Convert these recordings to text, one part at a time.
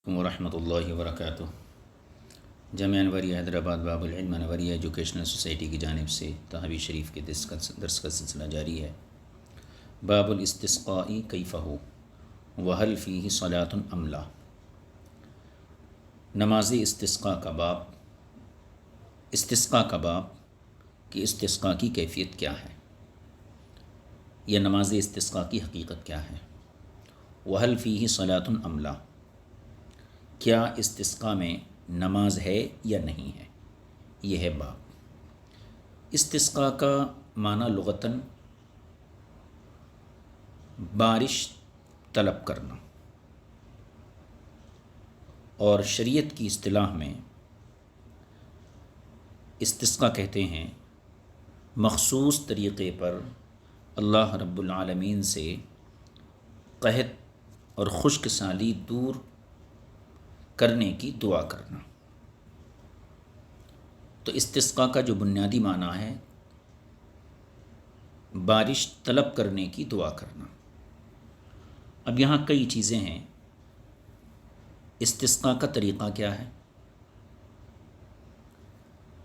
ورحمۃ اللہ وبرکاتہ۔ جامعہ انوریہ حیدرآباد باب العلم انوریہ ایجوکیشنل سوسائٹی کی جانب سے تحوی شریف کے درس کا سلسلہ جاری ہے۔ باب الاستسقاء کیف ہو وہل فیہ صلاۃ ام لا۔ نماز استسقاء کا باب کہ استسقاء کی کیفیت کیا ہے، یا نماز استسقاء کی حقیقت کیا ہے۔ وہل فیہ صلاۃ ام لا، کیا استسقاء میں نماز ہے یا نہیں ہے، یہ ہے باب۔ استسقاء کا معنی لغتاً بارش طلب کرنا، اور شریعت کی اصطلاح میں استسقاء کہتے ہیں مخصوص طریقے پر اللہ رب العالمین سے قحط اور خشک سالی دور کرنے کی دعا کرنا۔ تو استسقاء کا جو بنیادی معنی ہے بارش طلب کرنے کی دعا کرنا۔ اب یہاں کئی چیزیں ہیں۔ استسقاء کا طریقہ کیا ہے،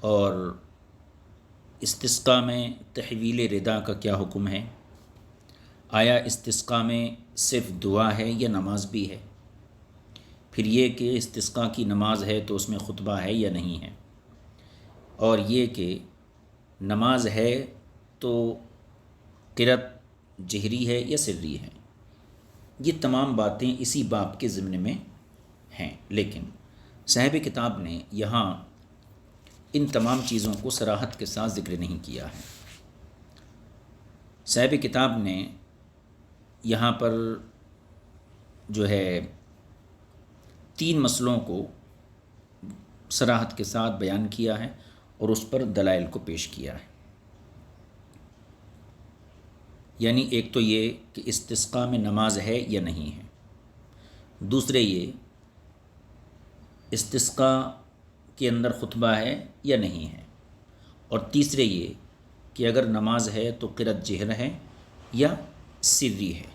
اور استسقاء میں تحویل ردا کا کیا حکم ہے، آیا استسقاء میں صرف دعا ہے یا نماز بھی ہے، پھر یہ کہ استسقاء کی نماز ہے تو اس میں خطبہ ہے یا نہیں ہے، اور یہ کہ نماز ہے تو قرأت جہری ہے یا سری ہے۔ یہ تمام باتیں اسی باب کے ضمن میں ہیں، لیکن صاحب کتاب نے یہاں ان تمام چیزوں کو صراحت کے ساتھ ذکر نہیں کیا ہے۔ صاحب کتاب نے یہاں پر جو ہے 3 مسئلوں کو صراحت کے ساتھ بیان کیا ہے اور اس پر دلائل کو پیش کیا ہے۔ یعنی ایک تو یہ کہ استسقاء میں نماز ہے یا نہیں ہے، دوسرے یہ استسقاء کے اندر خطبہ ہے یا نہیں ہے، اور تیسرے یہ کہ اگر نماز ہے تو قرأت جہر ہے یا سری ہے۔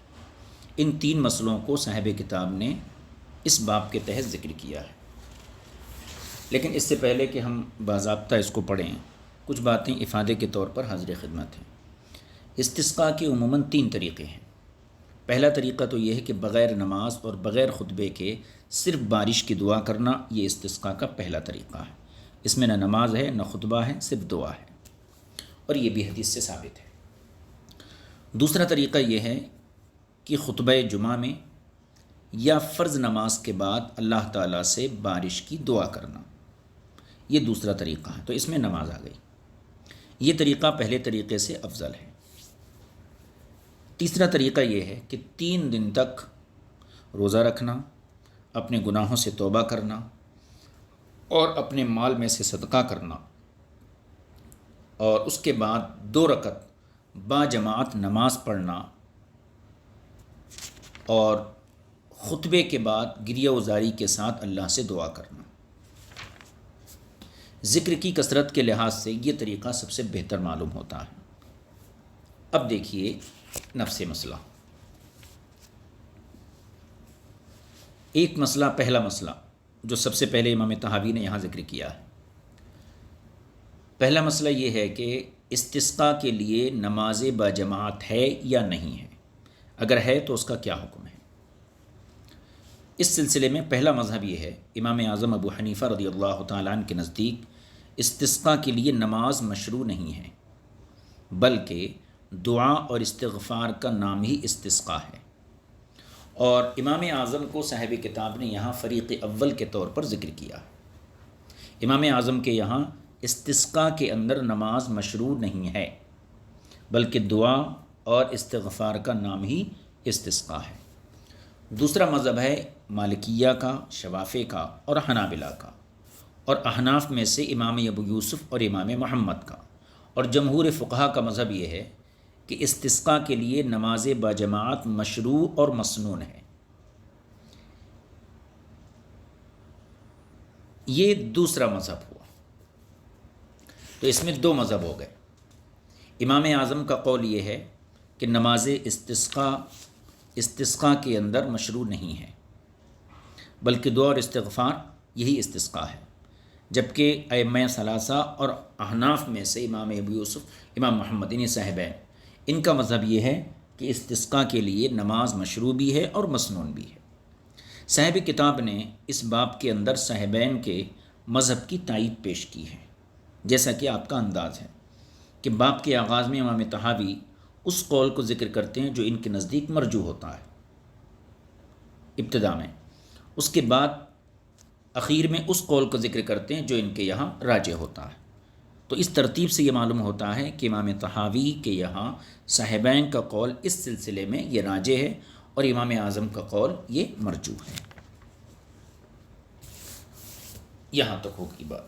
ان 3 مسئلوں کو صاحب کتاب نے اس باب کے تحت ذکر کیا ہے۔ لیکن اس سے پہلے کہ ہم باضابطہ اس کو پڑھیں، کچھ باتیں افادے کے طور پر حاضر خدمت ہیں۔ استسقاء کے عموماً 3 طریقے ہیں۔ پہلا طریقہ تو یہ ہے کہ بغیر نماز اور بغیر خطبے کے صرف بارش کی دعا کرنا، یہ استسقاء کا پہلا طریقہ ہے۔ اس میں نہ نماز ہے نہ خطبہ ہے، صرف دعا ہے، اور یہ بھی حدیث سے ثابت ہے۔ دوسرا طریقہ یہ ہے کہ خطبہ جمعہ میں یا فرض نماز کے بعد اللہ تعالیٰ سے بارش کی دعا کرنا، یہ دوسرا طریقہ ہے، تو اس میں نماز آ گئی۔ یہ طریقہ پہلے طریقے سے افضل ہے۔ تیسرا طریقہ یہ ہے کہ 3 دن تک روزہ رکھنا، اپنے گناہوں سے توبہ کرنا، اور اپنے مال میں سے صدقہ کرنا، اور اس کے بعد 2 رکعت با جماعت نماز پڑھنا، اور خطبے کے بعد گریہ وزاری کے ساتھ اللہ سے دعا کرنا۔ ذکر کی کثرت کے لحاظ سے یہ طریقہ سب سے بہتر معلوم ہوتا ہے۔ اب دیکھیے نفس مسئلہ۔ ایک مسئلہ، پہلا مسئلہ جو سب سے پہلے امام طحاوی نے یہاں ذکر کیا ہے، پہلا مسئلہ یہ ہے کہ استسقاء کے لیے نماز باجماعت ہے یا نہیں ہے، اگر ہے تو اس کا کیا حکم ہے۔ اس سلسلے میں پہلا مذہب یہ ہے، امام اعظم ابو حنیفہ رضی اللہ تعالیٰ عنہ کے نزدیک استسقاء کے لیے نماز مشروع نہیں ہے، بلکہ دعا اور استغفار کا نام ہی استسقاء ہے۔ اور امام اعظم کو صاحب کتاب نے یہاں فریق اول کے طور پر ذکر کیا۔ امام اعظم کے یہاں استسقاء کے اندر نماز مشروع نہیں ہے، بلکہ دعا اور استغفار کا نام ہی استسقاء ہے۔ دوسرا مذہب ہے مالکیہ کا، شوافع کا اور حنابلہ کا، اور احناف میں سے امام ابو یوسف اور امام محمد کا، اور جمہور فقہا کا مذہب یہ ہے کہ استسقاء کے لیے نماز باجماعت مشروع اور مسنون ہے۔ یہ دوسرا مذہب ہوا، تو اس میں 2 مذہب ہو گئے۔ امام اعظم کا قول یہ ہے کہ نماز استسقاء کے اندر مشروع نہیں ہے، بلکہ دعا اور استغفار یہی استسقاء ہے، جبکہ ائمہ ثلاثہ اور احناف میں سے امام ابو یوسف، امام محمد یعنی صاحبین، ان کا مذہب یہ ہے کہ استسقاء کے لیے نماز مشروع بھی ہے اور مسنون بھی ہے۔ صاحب کتاب نے اس باب کے اندر صاحبین کے مذہب کی تائید پیش کی ہے، جیسا کہ آپ کا انداز ہے کہ باب کے آغاز میں امام طحاوی اس قول کو ذکر کرتے ہیں جو ان کے نزدیک مرجوح ہوتا ہے ابتدا میں، اس کے بعد اخیر میں اس قول کو ذکر کرتے ہیں جو ان کے یہاں راجح ہوتا ہے۔ تو اس ترتیب سے یہ معلوم ہوتا ہے کہ امام طحاوی کے یہاں صاحبین کا قول اس سلسلے میں یہ راجح ہے اور امام اعظم کا قول یہ مرجوح ہے۔ یہاں تک ہوگی بات۔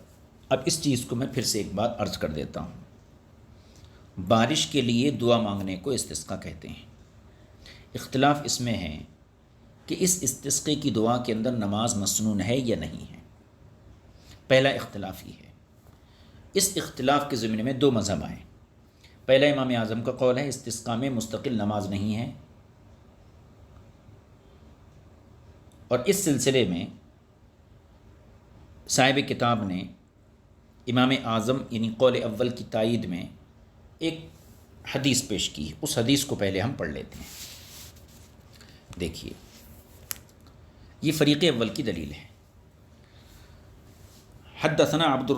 اب اس چیز کو میں پھر سے ایک بات عرض کر دیتا ہوں، بارش کے لیے دعا مانگنے کو استسقاء کہتے ہیں۔ اختلاف اس میں ہے کہ اس استسقے کی دعا کے اندر نماز مسنون ہے یا نہیں ہے۔ پہلا اختلاف یہ ہے۔ اس اختلاف کے ضمن میں دو مذہب ہیں۔ پہلا امام اعظم کا قول ہے استسقاء میں مستقل نماز نہیں ہے، اور اس سلسلے میں صاحب کتاب نے امام اعظم یعنی قول اول کی تائید میں ایک حدیث پیش کی ہے۔ اس حدیث کو پہلے ہم پڑھ لیتے ہیں۔ دیکھیے، یہ فریق اول کی دلیل ہے۔ حدثنا عبد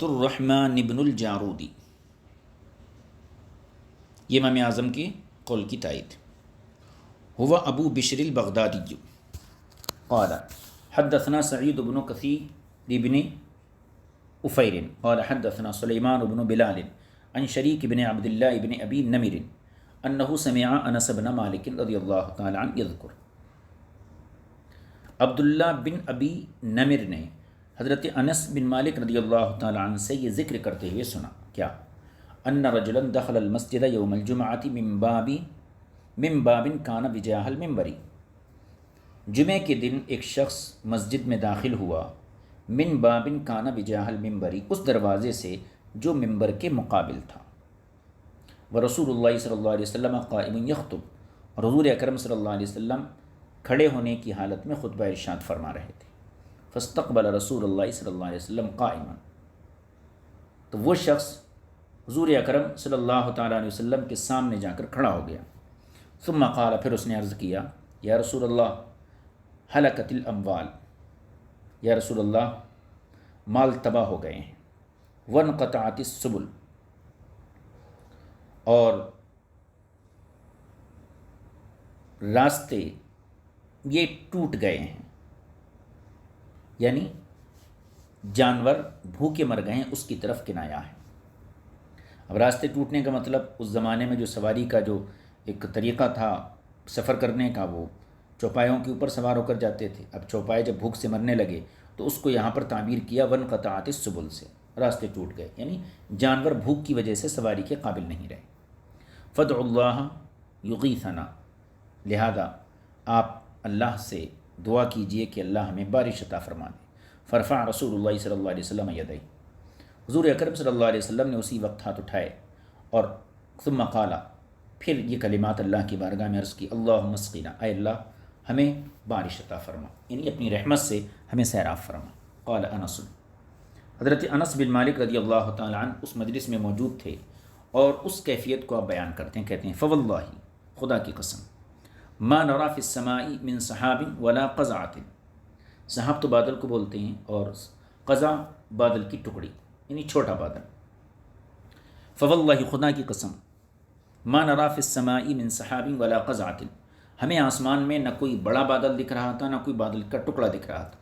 الرحمن بن الجارودی، یہ امام اعظم کے قول کی تائید۔ ہوا ابو بشر البغدادی قال حدثنا سعید بن کثیر بن افیر قال حدثنا سلیمان بن بلال عن شریک بن عبد اللہ بن ابی نمر انہ سمع انس بن مالک رضی اللہ تعالی عنہ یذکر، عبداللہ بن ابی نمر نے حضرت انس بن مالک رضی اللہ تعالی عنہ سے یہ ذکر کرتے ہوئے سنا، کیا؟ ان رجلا دخل المسجد یوم الجمعۃ من باب کان بجاہ المنبر، جمعے کے دن ایک شخص مسجد میں داخل ہوا، من باب کان بجاہ المنبر، اس دروازے سے جو منبر کے مقابل تھا، ورسول اللہ صلی اللہ علیہ وسلم قائم یخطب، اور حضور اکرم صلی اللہ علیہ وسلم کھڑے ہونے کی حالت میں خطبہ ارشاد فرما رہے تھے۔ فاستقبل رسول اللہ صلی اللہ علیہ وسلم قائما، تو وہ شخص حضور اکرم صلی اللہ تعالیٰ علیہ وسلم کے سامنے جا کر کھڑا ہو گیا۔ ثم قال، پھر اس نے عرض کیا، یا رسول اللہ ہلکت الاموال، یا رسول اللہ مال تباہ ہو گئے ہیں، وانقطعت السبل، اور راستے یہ ٹوٹ گئے ہیں، یعنی جانور بھوکے مر گئے ہیں اس کی طرف کنایا ہے۔ اب راستے ٹوٹنے کا مطلب اس زمانے میں جو سواری کا جو ایک طریقہ تھا سفر کرنے کا، وہ چوپایوں کے اوپر سوار ہو کر جاتے تھے۔ اب چوپائے جب بھوک سے مرنے لگے تو اس کو یہاں پر تعبیر کیا وانقطعت السبل سے، راستے ٹوٹ گئے، یعنی جانور بھوک کی وجہ سے سواری کے قابل نہیں رہے۔ فادعوا اللہ یغیثنا، لہذا آپ اللہ سے دعا کیجئے کہ اللہ ہمیں بارش عطا فرما دے۔ فرفع رسول اللہ صلی اللہ علیہ وسلم یدیہ، حضور اکرم صلی اللہ علیہ وسلم نے اسی وقت ہاتھ اٹھائے، اور ثم قال، پھر یہ کلمات اللہ کی بارگاہ میں عرض کی، اللہم اسقنا، اے اللہ ہمیں بارش عطا فرما، یعنی اپنی رحمت سے ہمیں سیراب فرما۔ قال انس، حضرت انس بن مالک رضی اللہ تعالی عنہ اس مجلس میں موجود تھے اور اس کیفیت کو آپ بیان کرتے ہیں، کہتے ہیں فواللہ، خدا کی قسم، ما نرا فی السماء من سحاب ولا قزعۃ، سحاب تو بادل کو بولتے ہیں، اور قزع بادل کی ٹکڑی، یعنی چھوٹا بادل۔ فواللہ، خدا کی قسم، ما نرا فی السماء من سحاب ولا قزعۃ، ہمیں آسمان میں نہ کوئی بڑا بادل دکھ رہا تھا، نہ کوئی بادل کا ٹکڑا دکھ رہا تھا۔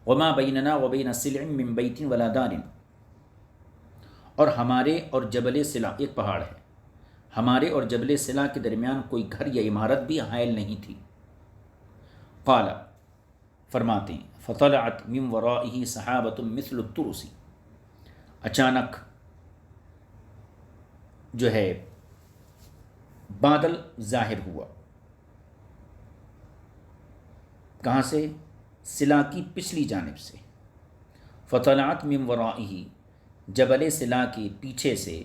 وما بیننا وبین سلع من بیت ولا دار، اور ہمارے اور جبل سلا، ایک پہاڑ ہے، ہمارے اور جبل سلا کے درمیان کوئی گھر یا عمارت بھی حائل نہیں تھی۔ قال، فرماتے ہیں فطلعت من ورائہ سحابۃ مثل الترس، اچانک جو ہے بادل ظاہر ہوا، کہاں سے؟ سلا کی پچھلی جانب سے۔ فطلعت من ورائہ، جبل سلا کے پیچھے سے،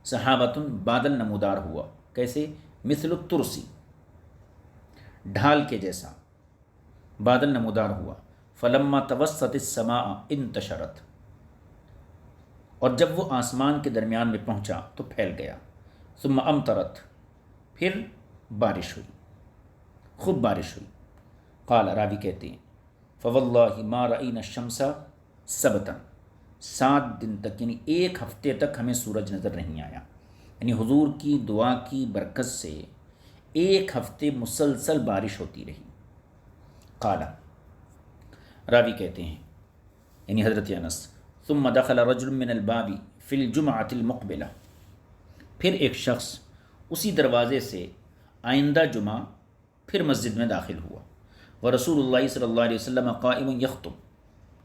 صحابۃ، بادل نمودار ہوا، کیسے؟ مثل الترسی، ڈھال کے جیسا، بادل نمودار ہوا، فلما توسط السماء انتشرت، اور جب وہ آسمان کے درمیان میں پہنچا تو پھیل گیا، ثم امطرت، پھر بارش ہوئی، خوب بارش ہوئی۔ قال، راوی کہتے ہیں فواللہ ما رأینا الشمس سبتا، 7 دن تک یعنی ایک ہفتے تک ہمیں سورج نظر نہیں آیا، یعنی حضور کی دعا کی برکت سے ایک ہفتے مسلسل بارش ہوتی رہی۔ قال، راوی کہتے ہیں یعنی حضرت انس، ثم دخل رجل من الباب فی الجمعۃ المقبلہ، پھر ایک شخص اسی دروازے سے آئندہ جمعہ پھر مسجد میں داخل ہوا، ورسول اللہ صلی اللہ علیہ وسلم قائم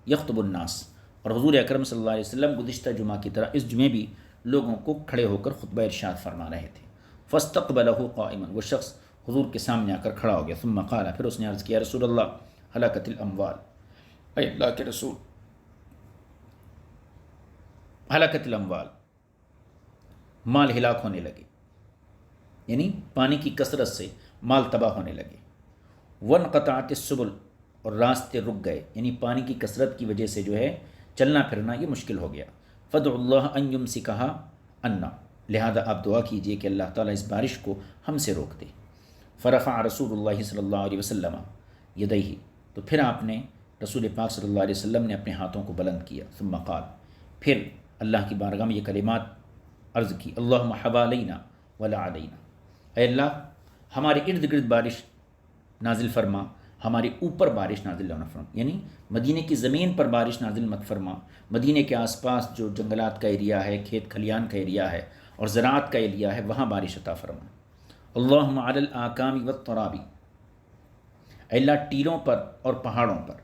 یخطب الناس، اور حضور اکرم صلی اللہ علیہ وسلم گزشتہ جمعہ کی طرح اس جمعے بھی لوگوں کو کھڑے ہو کر خطبہ ارشاد فرما رہے تھے۔ فاستقبلہ قائما، وہ شخص حضور کے سامنے آ کر کھڑا ہو گیا، ثم قال، پھر اس نے عرض کیا رسول اللہ ہلاکت الاموال، اے اللہ کے رسول، ہلاکت الاموال، مال ہلاک ہونے لگے، یعنی پانی کی کثرت سے مال تباہ ہونے لگے، وانقطعت السبل، اور راستے رک گئے، یعنی پانی کی کثرت کی وجہ سے جو ہے چلنا پھرنا یہ مشکل ہو گیا، فادعوا اللہ ان یمسکھا عنا، لہذا آپ دعا کیجئے کہ اللہ تعالیٰ اس بارش کو ہم سے روک دے۔ فرفع رسول اللہ صلی اللہ علیہ وسلم یدیہ، تو پھر آپ نے رسول پاک صلی اللہ علیہ وسلم نے اپنے ہاتھوں کو بلند کیا، ثم قال، پھر اللہ کی بارگاہ میں یہ کلمات عرض کی، اللہم حوالینا ولا علینا، اے اللہ ہمارے ارد گرد بارش نازل فرما، ہمارے اوپر بارش نازل نہ فرما، یعنی مدینے کی زمین پر بارش نازل مت فرما، مدینے کے آس پاس جو جنگلات کا ایریا ہے، کھیت کھلیان کا ایریا ہے اور زراعت کا ایریا ہے، وہاں بارش عطا فرما۔ اللہم علی الاکام والترابی، اے اللہ ٹیلوں پر اور پہاڑوں پر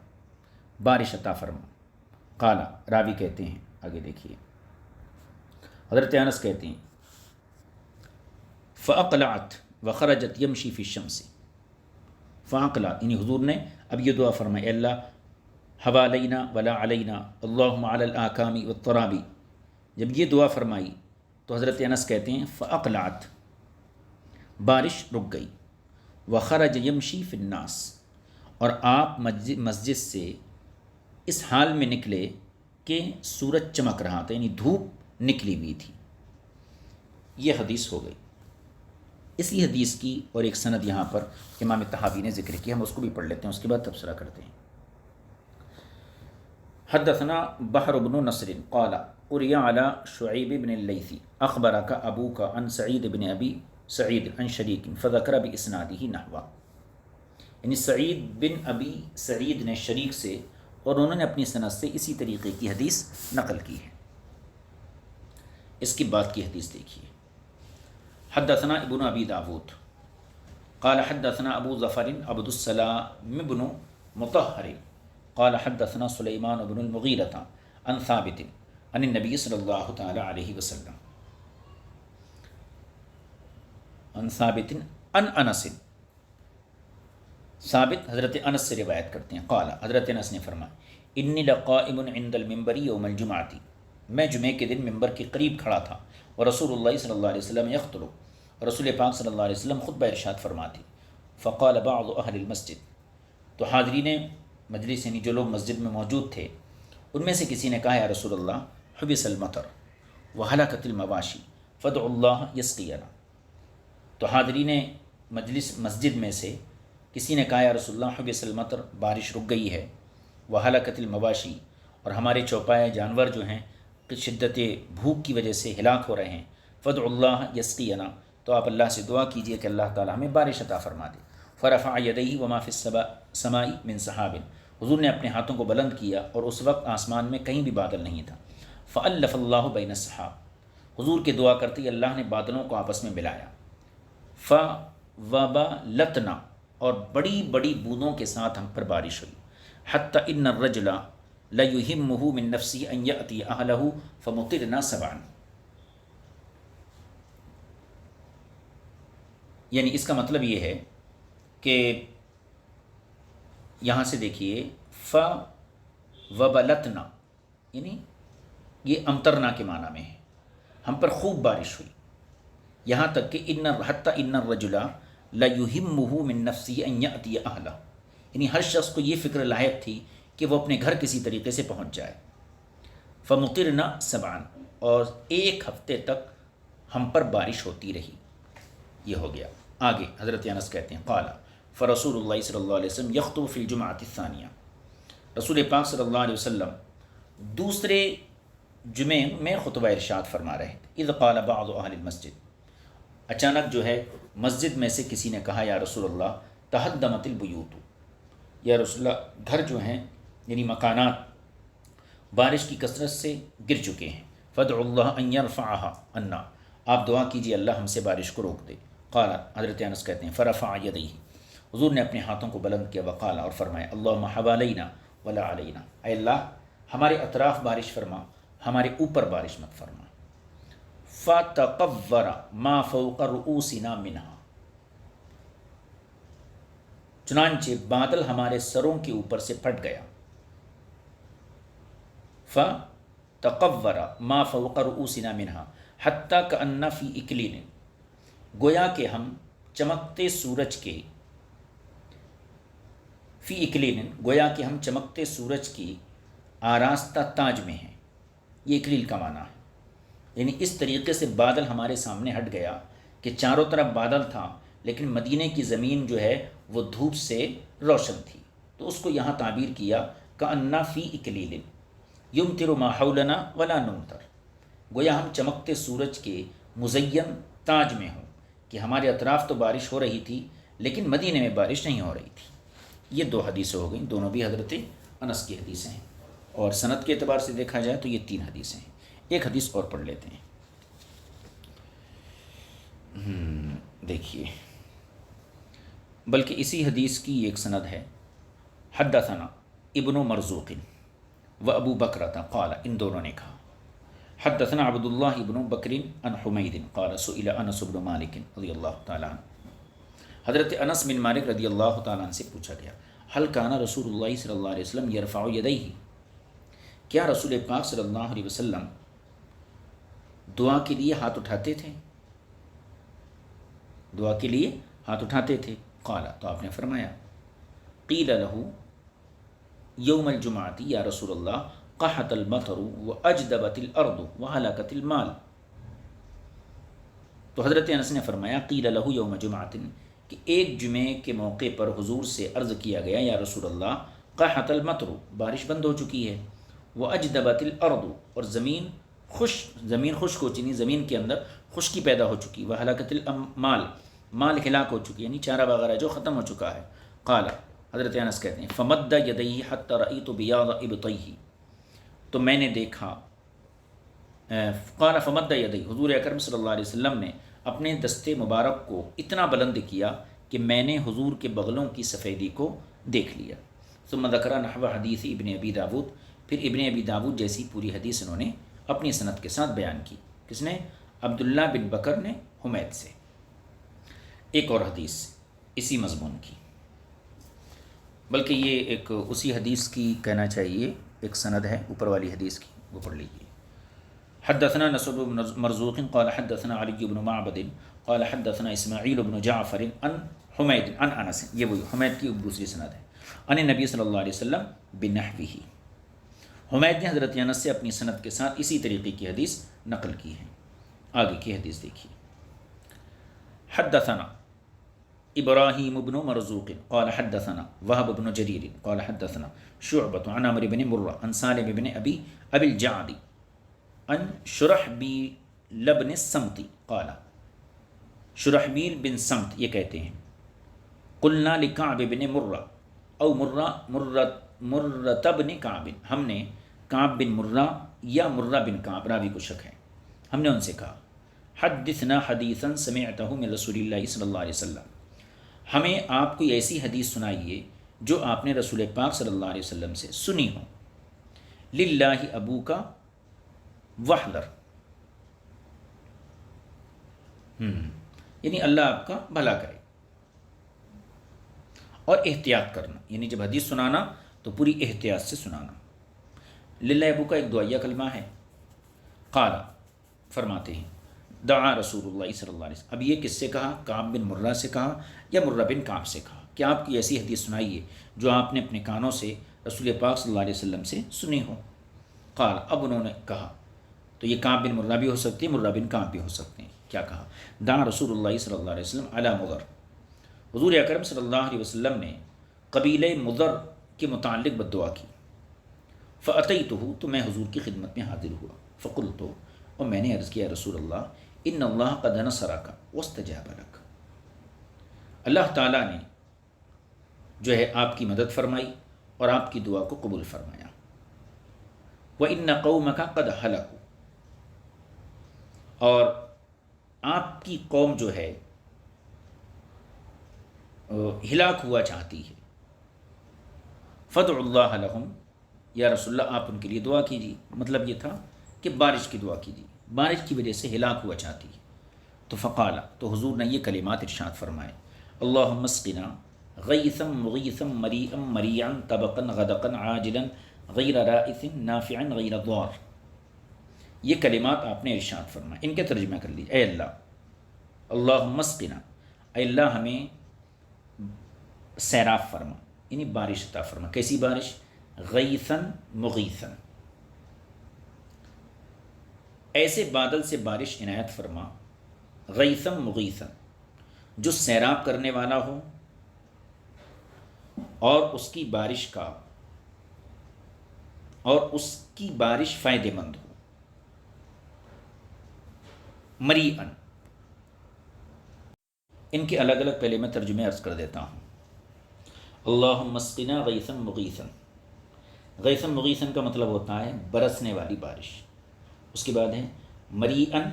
بارش عطا فرما۔ قال، راوی کہتے ہیں، آگے دیکھیے، حضرت انس کہتے ہیں فاقلعت وخرجت یمشی فی الشمس، فاقلعت یعنی حضور نے اب یہ دعا فرمائی، اے اللہ حوالینا ولا علینا اللہم علی الاکام والترابی، جب یہ دعا فرمائی تو حضرت انس کہتے ہیں فاقلعت، بارش رک گئی، وخرج یمشی فی الناس، اور آپ مسجد سے اس حال میں نکلے کہ سورج چمک رہا تھا، یعنی دھوپ نکلی ہوئی تھی۔ یہ حدیث ہو گئی۔ اسی حدیث کی اور ایک سند یہاں پر امام طحاوی نے ذکر کیا، ہم اس کو بھی پڑھ لیتے ہیں، اس کے بعد تبصرہ کرتے ہیں۔ حدثنا بحر بن نصر قال قرئ علی شعیب بن اللیث اخبرک ابوک عن سعید بن ابی سعید عن شریک فذکر باسنادہ نحوہ، یعنی سعید بن ابی سعید نے شریک سے اور انہوں نے اپنی سند سے اسی طریقے کی حدیث نقل کی ہے۔ اس کی بعد کی حدیث دیکھیے، حدثنا ابن ابی داود قال حدثنا ابو ظفر عبد السلام بن مطہر قال حدثنا سلیمان بن المغیرۃ عن ثابت عن النبی صلی اللہ تعالی علیہ وسلم عن ثابت عن انس، ثابت حضرت انس سے روایت کرتے ہیں، قال حضرت انس نے فرمایا انی لقائم عند المنبر یوم الجمعۃ، میں جمعے کے دن ممبر کے قریب کھڑا تھا، ورسول اللہ صلی اللہ علیہ وسلم یخطب، رسول پاک صلی اللہ علیہ وسلم خطبہ ارشاد فرماتے، فقال بعض اہل المسجد، تو حاضرین مجلس یعنی جو لوگ مسجد میں موجود تھے ان میں سے کسی نے کہا، یا رسول اللہ حبس المطر وہلکت المواشی فادعوا اللہ یسقینا، تو حاضرین مجلس مسجد میں سے کسی نے کہا، یا رسول اللہ حبس المطر، بارش رک گئی ہے، وہلکت المواشی، اور ہمارے چوپائے جانور جو ہیں شدت بھوک کی وجہ سے ہلاک ہو رہے ہیں، فادعوا اللہ یسقینا، تو آپ اللہ سے دعا کیجئے کہ اللہ تعالی ہمیں بارش عطا فرما دے۔ فرفع یدیہ وما فی السماء من سحاب، حضور نے اپنے ہاتھوں کو بلند کیا اور اس وقت آسمان میں کہیں بھی بادل نہیں تھا۔ فألف اللہ بین السحاب، حضور کے دعا کرتے ہی اللہ نے بادلوں کو آپس میں ملایا۔ فوبلتنا، اور بڑی بڑی بوندوں کے ساتھ ہم پر بارش ہوئی۔ حتی ان الرجل لیہمہ من نفسہ ان یأتی اہلہ فمطرنا سبعا، یعنی اس کا مطلب یہ ہے کہ یہاں سے دیکھیے فوبلتنا، یعنی یہ امطرنا کے معنی میں ہے، ہم پر خوب بارش ہوئی، یہاں تک کہ حتی ان الرجل لیہمہ من نفسہ ان یأتی اہلہ، یعنی ہر شخص کو یہ فکر لاحق تھی کہ وہ اپنے گھر کسی طریقے سے پہنچ جائے۔ فمطرنا سبعا، اور ایک ہفتے تک ہم پر بارش ہوتی رہی۔ یہ ہو گیا۔ آگے حضرت انس کہتے ہیں قال فرسول اللہ صلی اللہ علیہ وسلم یخطب فی الجمعۃ الثانیہ، رسول پاک صلی اللہ علیہ وسلم دوسرے جمعے میں خطبہ ارشاد فرما رہے تھے۔ اذ قال بعض اہل المسجد، اچانک جو ہے مسجد میں سے کسی نے کہا یا رسول اللہ تہدمت البیوت، یا رسول اللہ گھر جو ہیں یعنی مکانات بارش کی کثرت سے گر چکے ہیں، فادعوا اللہ ان یرفعها عنا، آپ دعا کیجیے اللہ ہم سے بارش کو روک دے۔ قال حضرت انس کہتے ہیں فرفع یدیہ، حضور نے اپنے ہاتھوں کو بلند کیا، وقال اور فرمایا اللہم حوالینا ولا علینا، اے اللہ ہمارے اطراف بارش فرما، ہمارے اوپر بارش مت فرما۔ فتقور ما فوق رؤوسنا منها، چنانچہ بادل ہمارے سروں کے اوپر سے پھٹ گیا۔ فتقور ما فوق رؤوسنا منها حتی کأن فی اکلین، گویا کہ ہم چمکتے سورج کے فی اکلین، گویا کہ ہم چمکتے سورج کی آراستہ تاج میں ہیں۔ یہ اکلیل کا معنی ہے، یعنی اس طریقے سے بادل ہمارے سامنے ہٹ گیا کہ چاروں طرف بادل تھا لیکن مدینے کی زمین جو ہے وہ دھوپ سے روشن تھی، تو اس کو یہاں تعبیر کیا کأن فی اکلیل یمطر ما حولنا ولا نمطر، گویا ہم چمکتے سورج کے مزین تاج میں ہوں کہ ہمارے اطراف تو بارش ہو رہی تھی لیکن مدینے میں بارش نہیں ہو رہی تھی۔ یہ دو حدیثیں ہو گئیں، دونوں بھی حضرت انس کی حدیثیں ہیں، اور سند کے اعتبار سے دیکھا جائے تو یہ 3 حدیثیں ہیں۔ ایک حدیث اور پڑھ لیتے ہیں، دیکھیے، بلکہ اسی حدیث کی ایک سند ہے۔ حدثنا ابن مرزوق و ابو بکرۃ قال، ان دونوں نے کہا حدثنا عبد اللہ ابن بکر عن حمید قال سئل انس بن مالک رضی اللہ تعالیٰ عنہ، حضرت انس بن مالک رضی اللہ تعالیٰ عنہ سے پوچھا گیا حل کان رسول اللہ صلی اللہ علیہ وسلم یرفع یدیہ، کیا رسول پاک صلی اللہ علیہ وسلم دعا کے لیے ہاتھ اٹھاتے تھے؟ دعا کے لیے ہاتھ اٹھاتے تھے۔ قال، تو آپ نے فرمایا قیل لہ یوم الجمعۃ یا رسول اللہ قحط المطر واجدبت الارض وہلکت المال، تو حضرت انس نے فرمایا قیل لہ یوم جمعۃ، کہ ایک جمعے کے موقع پر حضور سے عرض کیا گیا یا رسول اللہ قحط المطر، بارش بند ہو چکی ہے، واجدبت الارض، اور زمین خشک ہو چکی، زمین کے اندر خشکی پیدا ہو چکی، وہلکت المال، مال ہلاک ہو چکی یعنی چارہ وغیرہ جو ختم ہو چکا ہے۔ قال، حضرت انس کہتے ہیں فمد یدیہ حتی رأیت بیاض ابطیہ، تو میں نے دیکھا، قال فمد یدیہ، حضور اکرم صلی اللہ علیہ وسلم نے اپنے دستے مبارک کو اتنا بلند کیا کہ میں نے حضور کے بغلوں کی سفیدی کو دیکھ لیا۔ ثم ذکر نحو حدیث ابن ابی داود، پھر ابن ابی داود جیسی پوری حدیث انہوں نے اپنی سند کے ساتھ بیان کی۔ کس نے؟ عبداللہ بن بکر نے حمید سے۔ ایک اور حدیث اسی مضمون کی، بلکہ یہ ایک اسی حدیث کی کہنا چاہیے، ایک سند ہے اوپر والی حدیث کی، وہ پڑھ لیجیے۔ حدثنا نصر بن مرزوق قال حدثنا علی بن معبد قال حدثنا اسماعیل بن جعفر عن حمید عن انس، یہ وہی حمید کی دوسری سند ہے، عن نبی صلی اللہ علیہ وسلم بنحوہ، حمید نے حضرت انس سے اپنی سند کے ساتھ اسی طریقے کی حدیث نقل کی ہے۔ آگے کی حدیث دیکھیے۔ حدثنا ابراہیم بن مرزوق قال حدثنا وهب بن جریر قال حدثنا شعبۃ عن عمرو بن مرہ عن سالم بن ابی الجعد عن شرحبیل بن الصمت قال، شرحبیل بن صمت یہ کہتے ہیں قلنا لکعب بن مرہ او مرۃ بن کعب، ہم نے کعب بن مرہ یا مرہ بن کعب، راوی کو شک ہے، ہم نے ان سے کہا حدثنا حدیثا سمعتہ من رسول اللہ صلی اللہ علیہ وسلم، ہمیں آپ کوئی ایسی حدیث سنائیے جو آپ نے رسول پاک صلی اللہ علیہ وسلم سے سنی ہو۔ للہ ابوک وحذر، یعنی اللہ آپ کا بھلا کرے، اور احتیاط کرنا، یعنی جب حدیث سنانا تو پوری احتیاط سے سنانا۔ للہ ابو کا ایک دعائیہ کلمہ ہے۔ قال، فرماتے ہیں دعا رسول اللہ صلی اللہ علیہ وسلم، اب یہ کس سے کہا؟ کعب بن مرہ سے کہا یا مرہ بن کعب سے کہا؟ کہ آپ کی ایسی حدیث سنائیے جو آپ نے اپنے کانوں سے رسول پاک صلی اللہ علیہ وسلم سے سنی ہو۔ قال، اب انہوں نے کہا، تو یہ کعب بن مرہ بھی ہو سکتی ہے، مرہ بن کعب بھی ہو سکتے ہیں، کیا کہا؟ دعا رسول اللہ صلی اللہ علیہ وسلم علی مضر، حضور اکرم صلی اللہ علیہ وسلم نے قبیلہ مضر کے متعلق بد دعا کی۔ فأتیتہ، تو میں حضور کی خدمت میں حاضر ہوا۔ فقلت، اور میں نے عرض کیا رسول اللہ، ان اللہ قد نصرک واستجاب لک، اللہ تعالیٰ نے جو ہے آپ کی مدد فرمائی اور آپ کی دعا کو قبول فرمایا۔ وَإِنَّ قَوْمَكَ قَدْ هَلَكُوا، اور آپ کی قوم جو ہے ہلاک ہوا چاہتی ہے۔ فَادْعُوا اللَّهَ لَهُمْ، یا رسول اللہ آپ ان کے لیے دعا کیجیے۔ مطلب یہ تھا کہ بارش کی دعا کیجیے، بارش کی وجہ سے ہلاک ہوا چاہتی ہے۔ تو فقالا، تو حضور نے یہ کلمات ارشاد فرمائے، اللہم اسقنا غیثا مغیثا مریئا مریعا طبقا غدقا عاجلا غیر رائث نافعا غیر ضار۔ یہ کلمات آپ نے ارشاد فرمائے، ان کے ترجمہ کر لیجیے۔ اے اللہ، اللہم اسقنا، اے اللہ ہمیں سیراب فرما، یعنی بارش عطا فرما۔ کیسی بارش؟ غیثا مغیثا، ایسے بادل سے بارش عنایت فرما، غیثا مغیثا، جو سیراب کرنے والا ہو اور اس کی بارش فائدہ مند ہو۔ مریئن، ان کے الگ الگ پہلے میں ترجمے عرض کر دیتا ہوں۔ اللہم اسقنا غیثا مغیثا، غیثا مغیثا کا مطلب ہوتا ہے برسنے والی بارش۔ اس کے بعد ہے مریئن،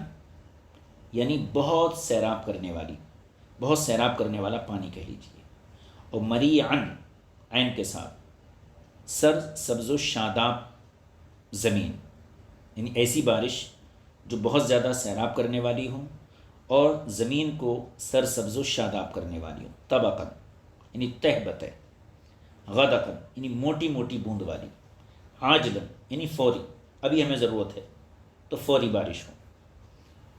یعنی بہت سیراب کرنے والی، بہت سیراب کرنے والا پانی کہہ لیجیے۔ اور مریعن، عین کے ساتھ، سر سبز و شاداب زمین، یعنی ایسی بارش جو بہت زیادہ سیراب کرنے والی ہو اور زمین کو سر سبز و شاداب کرنے والی ہو۔ طبقاً، یعنی تہ بتہ، غدقاً، یعنی موٹی موٹی بوند والی، عاجلاً، یعنی فوری، ابھی ہمیں ضرورت ہے تو فوری بارش ہو۔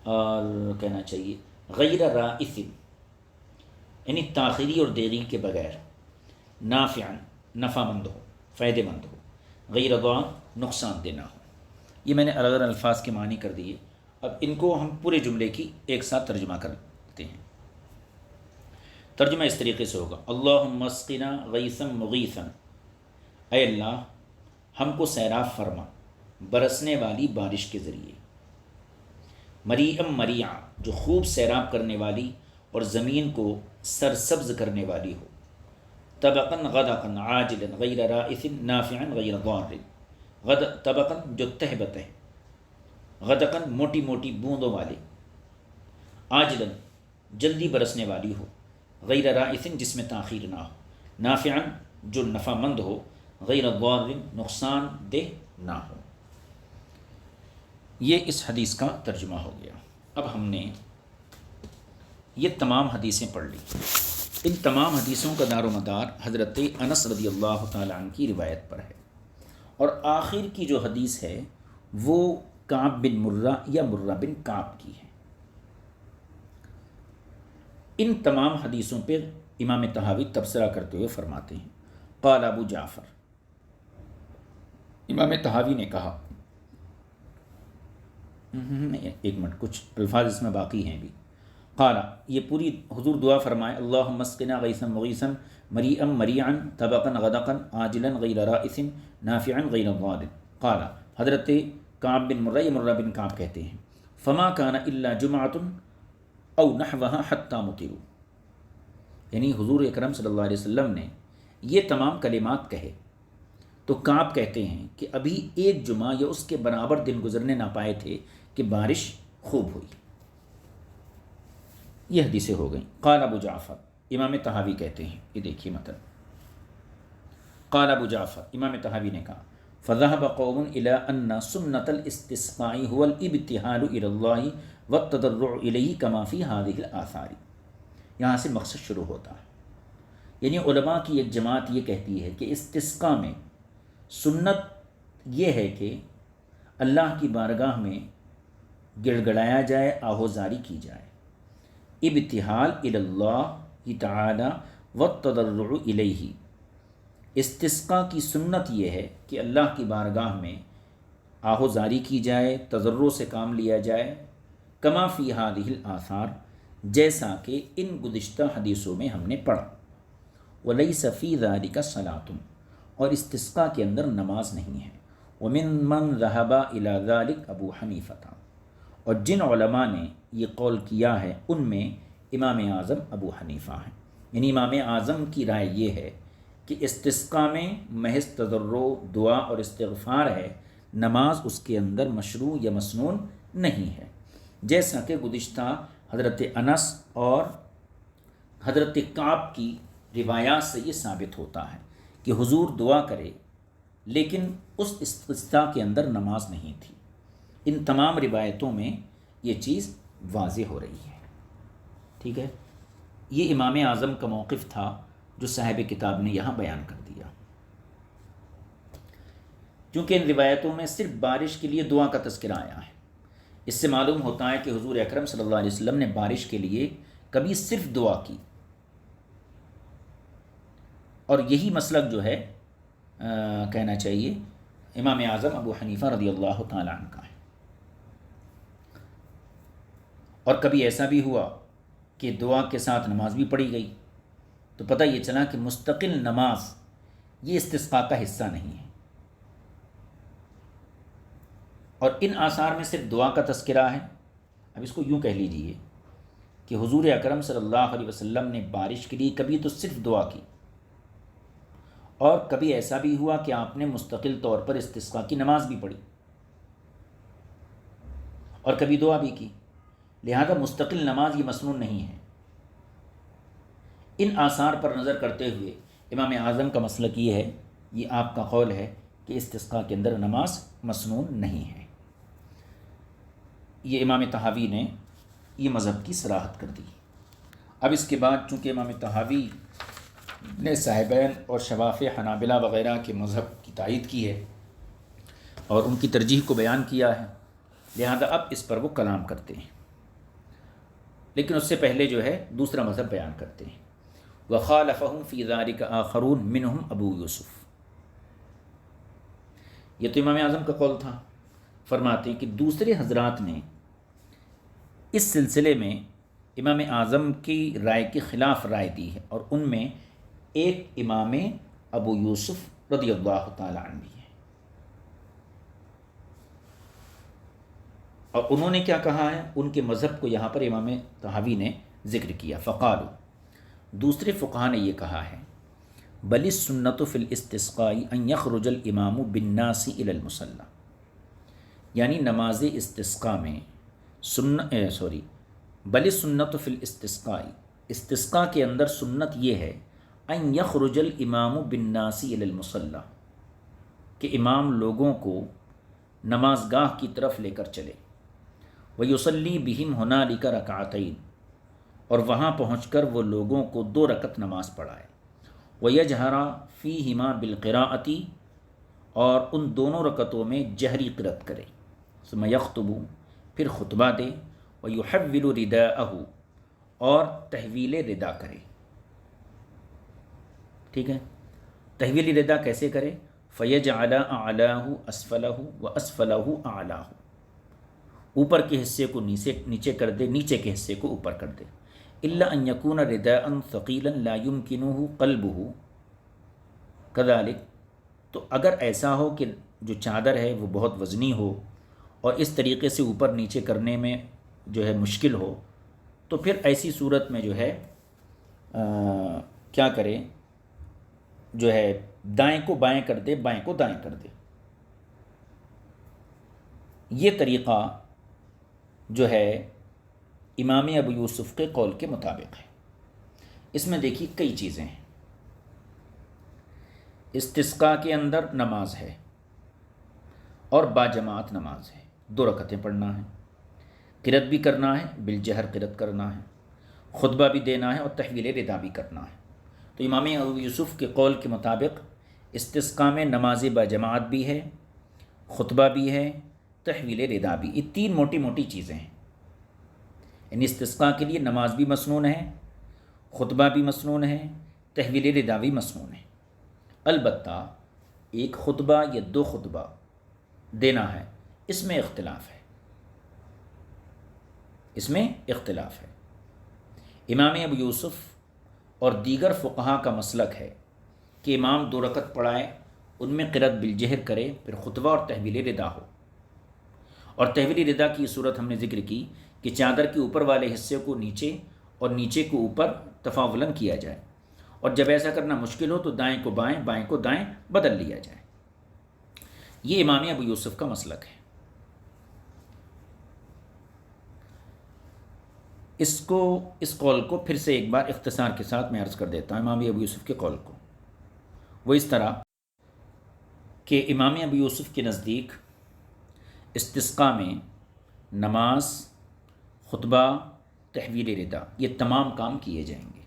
اور کہنا چاہیے غیر رائث، یعنی تاخیری اور دیری کے بغیر، نافعاً، نفع مند ہو، فائدہ مند ہو، غیر ضار، نقصان دہ نہ ہو۔ یہ میں نے الگ الگ الفاظ کے معنی کر دیے، اب ان کو ہم پورے جملے کی ایک ساتھ ترجمہ کرتے ہیں۔ ترجمہ اس طریقے سے ہوگا، اللہم اسقنا غیثا مغیثا، اے اللہ ہم کو سیراب فرما برسنے والی بارش کے ذریعے، مریئم مریعا، جو خوب سیراب کرنے والی اور زمین کو سرسبز کرنے والی ہو، طبقاً غدقاً عاجلاً غیر رائث نافعاً غیر ضار، طبقاً جو تہ بتہ، غدقاً موٹی موٹی بوندوں والے، عاجلاً جلدی برسنے والی ہو، غیر رائث جس میں تاخیر نہ ہو، نافعاً جو نفع مند ہو، غیر ضار نقصان دہ نہ ہو۔ یہ اس حدیث کا ترجمہ ہو گیا۔ اب ہم نے یہ تمام حدیثیں پڑھ لی۔ ان تمام حدیثوں کا دار و مدار حضرت انس رضی اللہ تعالیٰ عنہ کی روایت پر ہے، اور آخر کی جو حدیث ہے وہ کعب بن مرہ یا مرہ بن کعب کی ہے۔ ان تمام حدیثوں پہ امام طحاوی تبصرہ کرتے ہوئے فرماتے ہیں، قال ابو جعفر، امام طحاوی نے کہا، ایک منٹ، کچھ الفاظ اس میں باقی ہیں بھی۔ قال، یہ پوری حضور دعا فرمائے، اللہم اسقنا غیثا مغیثا مریئا مریعا طبقا غدقا عاجلا غیر رائث نافعا غیر ضار۔ قال، حضرت کعب بن مرہ یا مرہ بن کعب کہتے ہیں، فما کان الا جمعۃ او نحوها حتی مطروا، یعنی حضور اکرم صلی اللہ علیہ وسلم نے یہ تمام کلمات کہے تو کعب کہتے ہیں کہ ابھی ایک جمعہ یا اس کے برابر دن گزرنے نہ پائے تھے کہ بارش خوب ہوئی۔ یہ حدیثیں ہو گئیں۔ قال ابو جعفر، امام طحاوی کہتے ہیں، یہ دیکھیے متن، قال ابو جعفر، امام طحاوی نے کہا، فذهب قوم الى ان سنة الاستسقاء هو الابتهال الى الله والتضرع اليه كما في هذه الاثار۔ یہاں سے مقصد شروع ہوتا ہے، یعنی علماء کی ایک جماعت یہ کہتی ہے کہ استسقاء میں سنت یہ ہے کہ اللہ کی بارگاہ میں گڑ گڑایا جائے، آہوزاری کی جائے، ابتہال الی اللہ تعالی والتضرع الیہ، استسقاء کی سنت یہ ہے کہ اللہ کی بارگاہ میں آہوزاری کی جائے، تضرع سے کام لیا جائے، کما فی ہذہ الآثار، جیسا کہ ان گزشتہ حدیثوں میں ہم نے پڑھا، ولیس فی ذلک صلاۃ، اور استسقاء کے اندر نماز نہیں ہے، ومن من ذهب الی ذلک ابو حنیفہ، اور جن علماء نے یہ قول کیا ہے ان میں امام اعظم ابو حنیفہ ہیں، یعنی امام اعظم کی رائے یہ ہے کہ استسقاء میں محض تضرع، دعا اور استغفار ہے، نماز اس کے اندر مشروع یا مسنون نہیں ہے، جیسا کہ گزشتہ حضرت انس اور حضرت کعب کی روایات سے یہ ثابت ہوتا ہے کہ حضور دعا کرے لیکن اس استسقاء کے اندر نماز نہیں تھی۔ ان تمام روایتوں میں یہ چیز واضح ہو رہی ہے، ٹھیک ہے۔ یہ امام اعظم کا موقف تھا جو صاحب کتاب نے یہاں بیان کر دیا۔ چونکہ ان روایتوں میں صرف بارش کے لیے دعا کا تذکرہ آیا ہے، اس سے معلوم ہوتا ہے کہ حضور اکرم صلی اللہ علیہ وسلم نے بارش کے لیے کبھی صرف دعا کی، اور یہی مسلک جو ہے کہنا چاہیے امام اعظم ابو حنیفہ رضی اللہ تعالیٰ عنہ کا ہے۔ اور کبھی ایسا بھی ہوا کہ دعا کے ساتھ نماز بھی پڑھی گئی، تو پتہ یہ چلا کہ مستقل نماز یہ استسقاء کا حصہ نہیں ہے۔ اور ان آثار میں صرف دعا کا تذکرہ ہے۔ اب اس کو یوں کہہ لیجئے کہ حضور اکرم صلی اللہ علیہ وسلم نے بارش کے لیے کبھی تو صرف دعا کی، اور کبھی ایسا بھی ہوا کہ آپ نے مستقل طور پر استسقاء کی نماز بھی پڑھی اور کبھی دعا بھی کی، لہذا مستقل نماز یہ مسنون نہیں ہے۔ ان آثار پر نظر کرتے ہوئے امام اعظم کا مسلک یہ ہے، یہ آپ کا قول ہے کہ استسقاء کے اندر نماز مسنون نہیں ہے۔ یہ امام طحاوی نے یہ مذہب کی صراحت کر دی۔ اب اس کے بعد چونکہ امام طحاوی نے صاحبین اور شواف حنابلہ وغیرہ کے مذہب کی تائید کی ہے اور ان کی ترجیح کو بیان کیا ہے، لہذا اب اس پر وہ کلام کرتے ہیں، لیکن اس سے پہلے جو ہے دوسرا مذہب بیان کرتے ہیں۔ وَخَالَفَهُمْ فِي ذَلِكَ آخَرُونَ مِنْهُمْ ابو یوسف، یہ تو امام اعظم کا قول تھا۔ فرماتے ہیں کہ دوسرے حضرات نے اس سلسلے میں امام اعظم کی رائے کے خلاف رائے دی ہے، اور ان میں ایک امام ابو یوسف رضی اللہ تعالی عنہ بھی ہے۔ اور انہوں نے کیا کہا ہے، ان کے مذہب کو یہاں پر امام طحاوی نے ذکر کیا۔ فقالوا، دوسرے فقہا نے یہ کہا ہے، بل السنۃ فی الاستسقاء ان یخرج الامام بالناس الی المصلی، یعنی نماز استسقاء میں بل السنۃ فی الاستسقاء، استسقاء کے اندر سنت یہ ہے، ان یخرج الامام بالناس الی المصلی، کہ امام لوگوں کو نماز گاہ کی طرف لے کر چلے، ویصلی بہم ہنالک رکعتین، اور وہاں پہنچ کر وہ لوگوں کو 2 رکعت نماز پڑھائے، ویجہر فیہما بالقراءۃ، اور ان دونوں رکعتوں میں جہری قرأت کرے، ثم یخطب، پھر خطبہ دے، ویحول رداءہ، اور تحویل ردا کرے۔ ٹھیک ہے، تحویل ردا کیسے کرے؟ فیجعل اعلاہ اسفلہ واسفلہ اعلاہ، اوپر کے حصے کو نیچے کر دے، نیچے کے حصے کو اوپر کر دے۔ الا ان یکون رداء ثقیلا لا یمکنہ قلبہ کذلک، تو اگر ایسا ہو کہ جو چادر ہے وہ بہت وزنی ہو اور اس طریقے سے اوپر نیچے کرنے میں جو ہے مشکل ہو، تو پھر ایسی صورت میں جو ہے کیا کرے، جو ہے دائیں کو بائیں کر دے، بائیں کو دائیں کر دے۔ یہ طریقہ جو ہے امام ابو یوسف کے قول کے مطابق ہے۔ اس میں دیکھیے کئی چیزیں ہیں۔ استسقاء کے اندر نماز ہے اور باجماعت نماز ہے، 2 رکعتیں پڑھنا ہے، قرأت بھی کرنا ہے، بالجہر قرأت کرنا ہے، خطبہ بھی دینا ہے اور تحویل ردا بھی کرنا ہے۔ تو امام ابو یوسف کے قول کے مطابق استسقاء میں نماز باجماعت بھی ہے، خطبہ بھی ہے، تحویل ردا بھی، یہ 3 موٹی موٹی چیزیں ہیں۔ یعنی استسقاء کے لیے نماز بھی مسنون ہے، خطبہ بھی مسنون ہے، تحویل رداوی مسنون ہے، البتہ ایک خطبہ یا دو خطبہ دینا ہے، اس میں اختلاف ہے، اس میں اختلاف ہے۔ امام ابو یوسف اور دیگر فقہا کا مسلک ہے کہ امام 2 رکعت پڑھائے، ان میں قرأت بالجہر کرے، پھر خطبہ اور تحویل ردا ہو۔ اور تحویل ردا کی صورت ہم نے ذکر کی کہ چادر کے اوپر والے حصے کو نیچے اور نیچے کو اوپر تفاولن کیا جائے، اور جب ایسا کرنا مشکل ہو تو دائیں کو بائیں، بائیں کو دائیں بدل لیا جائے۔ یہ امام ابو یوسف کا مسلک ہے۔ اس قول کو پھر سے ایک بار اختصار کے ساتھ میں عرض کر دیتا ہوں۔ امام ابو یوسف کے قول کو وہ اس طرح کہ امام ابو یوسف کے نزدیک استسقاء میں نماز، خطبہ، تحویل ردا یہ تمام کام کیے جائیں گے،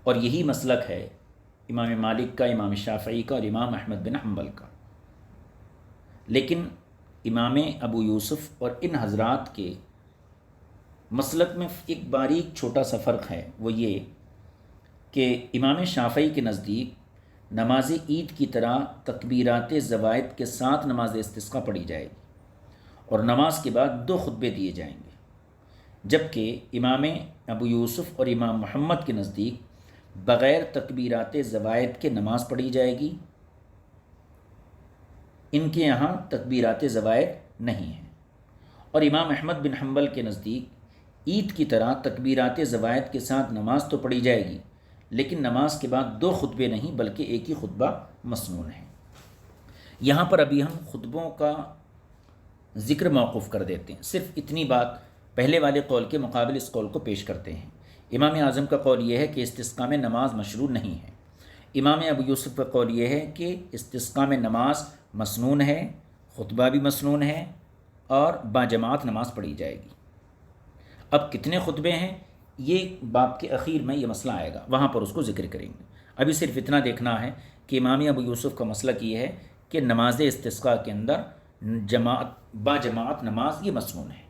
اور یہی مسلک ہے امام مالک کا، امام شافعی کا اور امام احمد بن حنبل کا۔ لیکن امام ابو یوسف اور ان حضرات کے مسلک میں ایک باریک چھوٹا سا فرق ہے، وہ یہ کہ امام شافعی کے نزدیک نماز عید کی طرح تکبیرات زوائد کے ساتھ نماز استسقاء پڑھی جائے گی، اور نماز کے بعد 2 خطبے دیے جائیں گے، جبکہ امام ابو یوسف اور امام محمد کے نزدیک بغیر تکبیرات زوائد کے نماز پڑھی جائے گی۔ ان کے یہاں تکبیرات زوائد نہیں ہیں، اور امام احمد بن حنبل کے نزدیک عید کی طرح تکبیرات زوائد کے ساتھ نماز تو پڑھی جائے گی، لیکن نماز کے بعد 2 خطبے نہیں بلکہ ایک ہی خطبہ مسنون ہے۔ یہاں پر ابھی ہم خطبوں کا ذکر موقوف کر دیتے ہیں، صرف اتنی بات پہلے والے قول کے مقابل اس قول کو پیش کرتے ہیں۔ امام اعظم کا قول یہ ہے کہ استسقاء میں نماز مشروع نہیں ہے۔ امام ابو یوسف کا قول یہ ہے کہ استسقاء میں نماز مسنون ہے، خطبہ بھی مسنون ہے، اور باجماعت نماز پڑھی جائے گی۔ اب کتنے خطبے ہیں، یہ باب کے اخیر میں یہ مسئلہ آئے گا، وہاں پر اس کو ذکر کریں گے۔ ابھی صرف اتنا دیکھنا ہے کہ امام ابو یوسف کا مسلک یہ ہے کہ نماز استسقاء کے اندر باجماعت نماز یہ مسنون ہے۔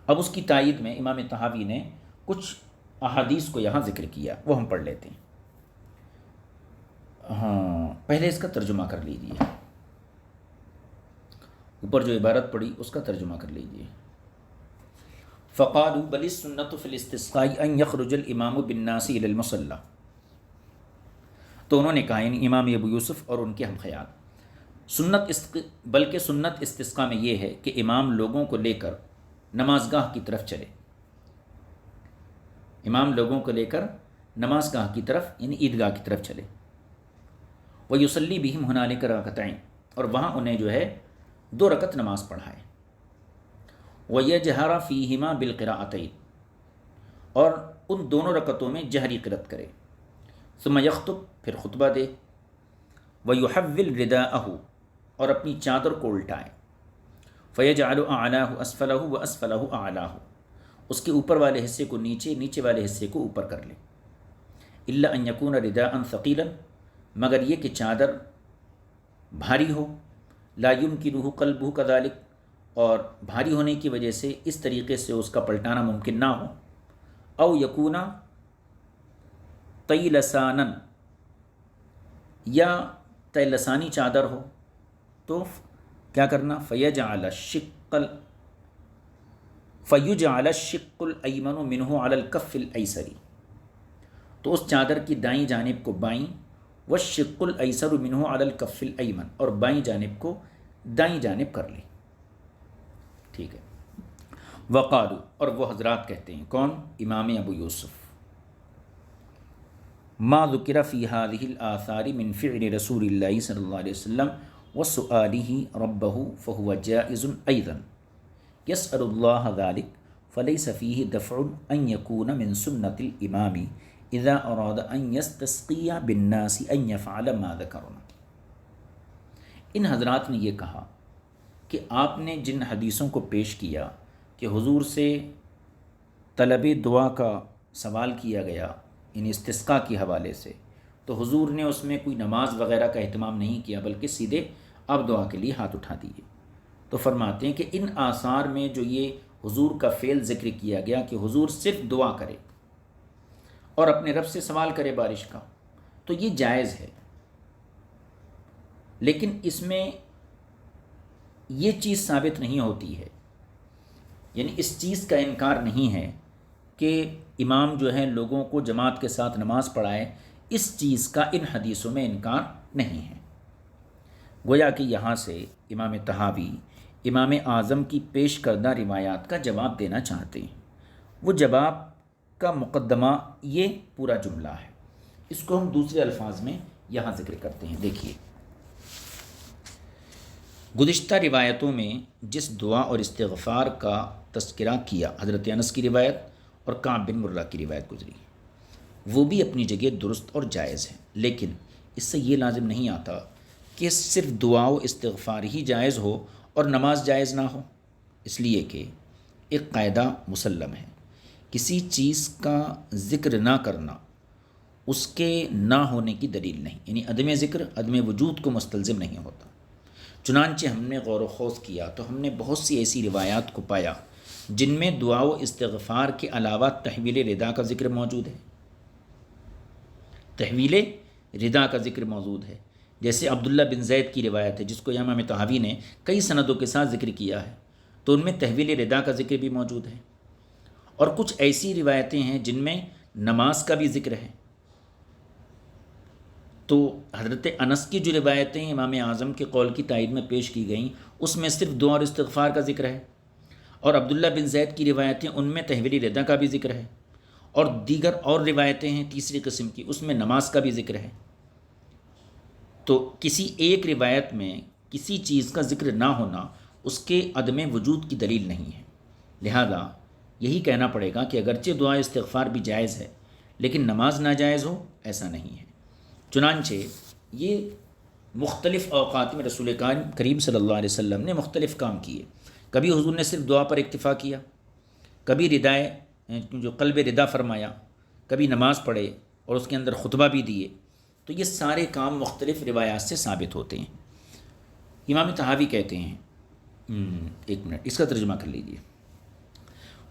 اب اس کی تائید میں امام طحاوی نے کچھ احادیث کو یہاں ذکر کیا، وہ ہم پڑھ لیتے ہیں۔ پہلے اس کا ترجمہ کر لیجیے، اوپر جو عبارت پڑھی اس کا ترجمہ کر لیجیے۔ فقالوا بل السنة في الاستسقاء ان يخرج الامام بالناس الى المصلى، تو انہوں نے کہا یعنی امام ابو یوسف اور ان کے ہم خیال، بلکہ سنت استسقاء میں یہ ہے کہ امام لوگوں کو لے کر نمازگاہ کی طرف چلے، امام لوگوں کو لے کر نمازگاہ کی طرف یعنی عیدگاہ کی طرف چلے، وَيُصَلِّي بِهِمْ هُنَالِكَ رَكَعَتَيْنِ، اور وہاں انہیں جو ہے 2 رکعت نماز پڑھائے، وَيَجْهَرَ فِيهِمَا بِالْقِرَاءَتَيْنِ، اور ان دونوں رکعتوں میں جہری قرأت کرے، ثم يخطب، پھر خطبہ دے، وَيُحَوِّلْ رِدَاءَهُ، اور اپنی چادر کو الٹائے، فَيَجْعَلُ أَعْلَاهُ أَسْفَلَهُ وَأَسْفَلَهُ أَعْلَاهُ، اس کے اوپر والے حصے کو نیچے، نیچے والے حصے کو اوپر کر لے، إِلَّا أَن يَكُونَ رِدَاءً ثَقِيلًا، مگر یہ کہ چادر بھاری ہو، لا يمكنه قلبه كذلك، اور بھاری ہونے کی وجہ سے اس طریقے سے اس کا پلٹانا ممکن نہ ہو، او یکونا طیلسانن، یا طیلسانی چادر ہو، تو کیا کرنا، فیجعل الشق الایمن منہ علی الکف الایسری، تو اس چادر کی دائیں جانب کو بائیں، والشق الایسر منہ علی الکف الایمن، اور بائیں جانب کو دائیں جانب کر لیں، ٹھیک ہے۔ وقالو، اور وہ حضرات کہتے ہیں، کون، امام ابو یوسف، ما ذکر فی هذه الآثار من فعل رسول اللہ صلی اللہ علیہ وسلم وسؤالہ ربہ فهو جائز ایضا یسأل اللہ ذلك فلیس فیہ دفع ان یکون من سنت الامام اذا اراد ان یستسقی بالناس ان یفعل ما ذکرنا۔ ان حضرات نے یہ کہا کہ آپ نے جن حدیثوں کو پیش کیا کہ حضور سے طلب دعا کا سوال کیا گیا یعنی استسقاء کے حوالے سے، تو حضور نے اس میں کوئی نماز وغیرہ کا اہتمام نہیں کیا بلکہ سیدھے آپ دعا کے لیے ہاتھ اٹھا دیے۔ تو فرماتے ہیں کہ ان آثار میں جو یہ حضور کا فعل ذکر کیا گیا کہ حضور صرف دعا کرے، اور اپنے رب سے سوال کرے بارش کا، تو یہ جائز ہے، لیکن اس میں یہ چیز ثابت نہیں ہوتی ہے، یعنی اس چیز کا انکار نہیں ہے کہ امام جو ہے لوگوں کو جماعت کے ساتھ نماز پڑھائے، اس چیز کا ان حدیثوں میں انکار نہیں ہے۔ گویا کہ یہاں سے امام طحاوی امام اعظم کی پیش کردہ روایات کا جواب دینا چاہتے ہیں۔ وہ جواب کا مقدمہ یہ پورا جملہ ہے، اس کو ہم دوسرے الفاظ میں یہاں ذکر کرتے ہیں۔ دیکھیے، گزشتہ روایتوں میں جس دعا اور استغفار کا تذکرہ کیا، حضرت انس کی روایت اور کعب بن مرہ کی روایت گزری، وہ بھی اپنی جگہ درست اور جائز ہے، لیکن اس سے یہ لازم نہیں آتا کہ صرف دعا و استغفار ہی جائز ہو اور نماز جائز نہ ہو، اس لیے کہ ایک قاعدہ مسلم ہے، کسی چیز کا ذکر نہ کرنا اس کے نہ ہونے کی دلیل نہیں، یعنی عدم ذکر عدم وجود کو مستلزم نہیں ہوتا۔ چنانچہ ہم نے غور و خوض کیا تو ہم نے بہت سی ایسی روایات کو پایا جن میں دعا و استغفار کے علاوہ تحویل ردا کا ذکر موجود ہے، تحویل ردا کا ذکر موجود ہے، جیسے عبداللہ بن زید کی روایت ہے جس کو امام طحاوی نے کئی سندوں کے ساتھ ذکر کیا ہے، تو ان میں تحویل ردا کا ذکر بھی موجود ہے، اور کچھ ایسی روایتیں ہیں جن میں نماز کا بھی ذکر ہے۔ تو حضرت انس کی جو روایتیں امام اعظم کے قول کی تائید میں پیش کی گئیں، اس میں صرف دعا اور استغفار کا ذکر ہے، اور عبداللہ بن زید کی روایتیں ان میں تحویل ردا کا بھی ذکر ہے، اور دیگر اور روایتیں ہیں تیسری قسم کی، اس میں نماز کا بھی ذکر ہے۔ تو کسی ایک روایت میں کسی چیز کا ذکر نہ ہونا اس کے عدم وجود کی دلیل نہیں ہے، لہذا یہی کہنا پڑے گا کہ اگرچہ دعا استغفار بھی جائز ہے لیکن نماز ناجائز ہو، ایسا نہیں ہے۔ چنانچہ یہ مختلف اوقات میں رسول کریم صلی اللہ علیہ وسلم نے مختلف کام کیے، کبھی حضور نے صرف دعا پر اکتفا کیا، کبھی ردائے جو قلب ردا فرمایا، کبھی نماز پڑھے اور اس کے اندر خطبہ بھی دیے، تو یہ سارے کام مختلف روایات سے ثابت ہوتے ہیں۔ امام طحاوی کہتے ہیں، ایک منٹ اس کا ترجمہ کر لیجیے،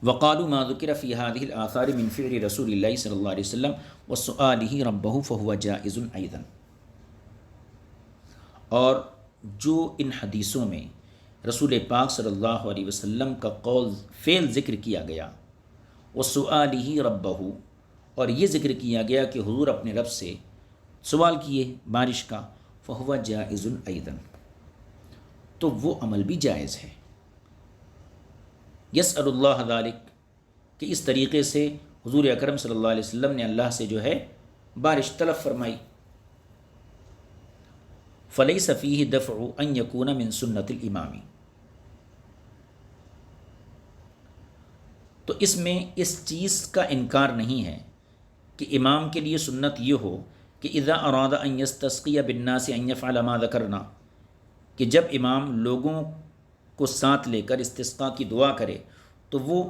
وقالوا ما ذکر فی هذه الآثار من فعل رسول اللہ صلی اللہ علیہ وسلم وسؤالہ ربہ فہو جائز ایضا، اور جو ان حدیثوں میں رسول پاک صلی اللہ علیہ وسلم کا قول فعل ذکر کیا گیا، وسؤالہ ربہ، اور یہ ذکر کیا گیا کہ حضور اپنے رب سے سوال کیے بارش کا، فہو جائز ایضا، تو وہ عمل بھی جائز ہے۔ یسأل اللہ ذالک، کہ اس طریقے سے حضور اکرم صلی اللہ علیہ وسلم نے اللہ سے جو ہے بارش طلب فرمائی۔ فلیس فیہ دفع ان یکون من سنت الامام، تو اس میں اس چیز کا انکار نہیں ہے کہ امام کے لیے سنت یہ ہو کہ اذا اراد ان یستسقی بالناس ان یفعل ما ذکرنا، کہ جب امام لوگوں کو ساتھ لے کر استسقاء کی دعا کرے تو وہ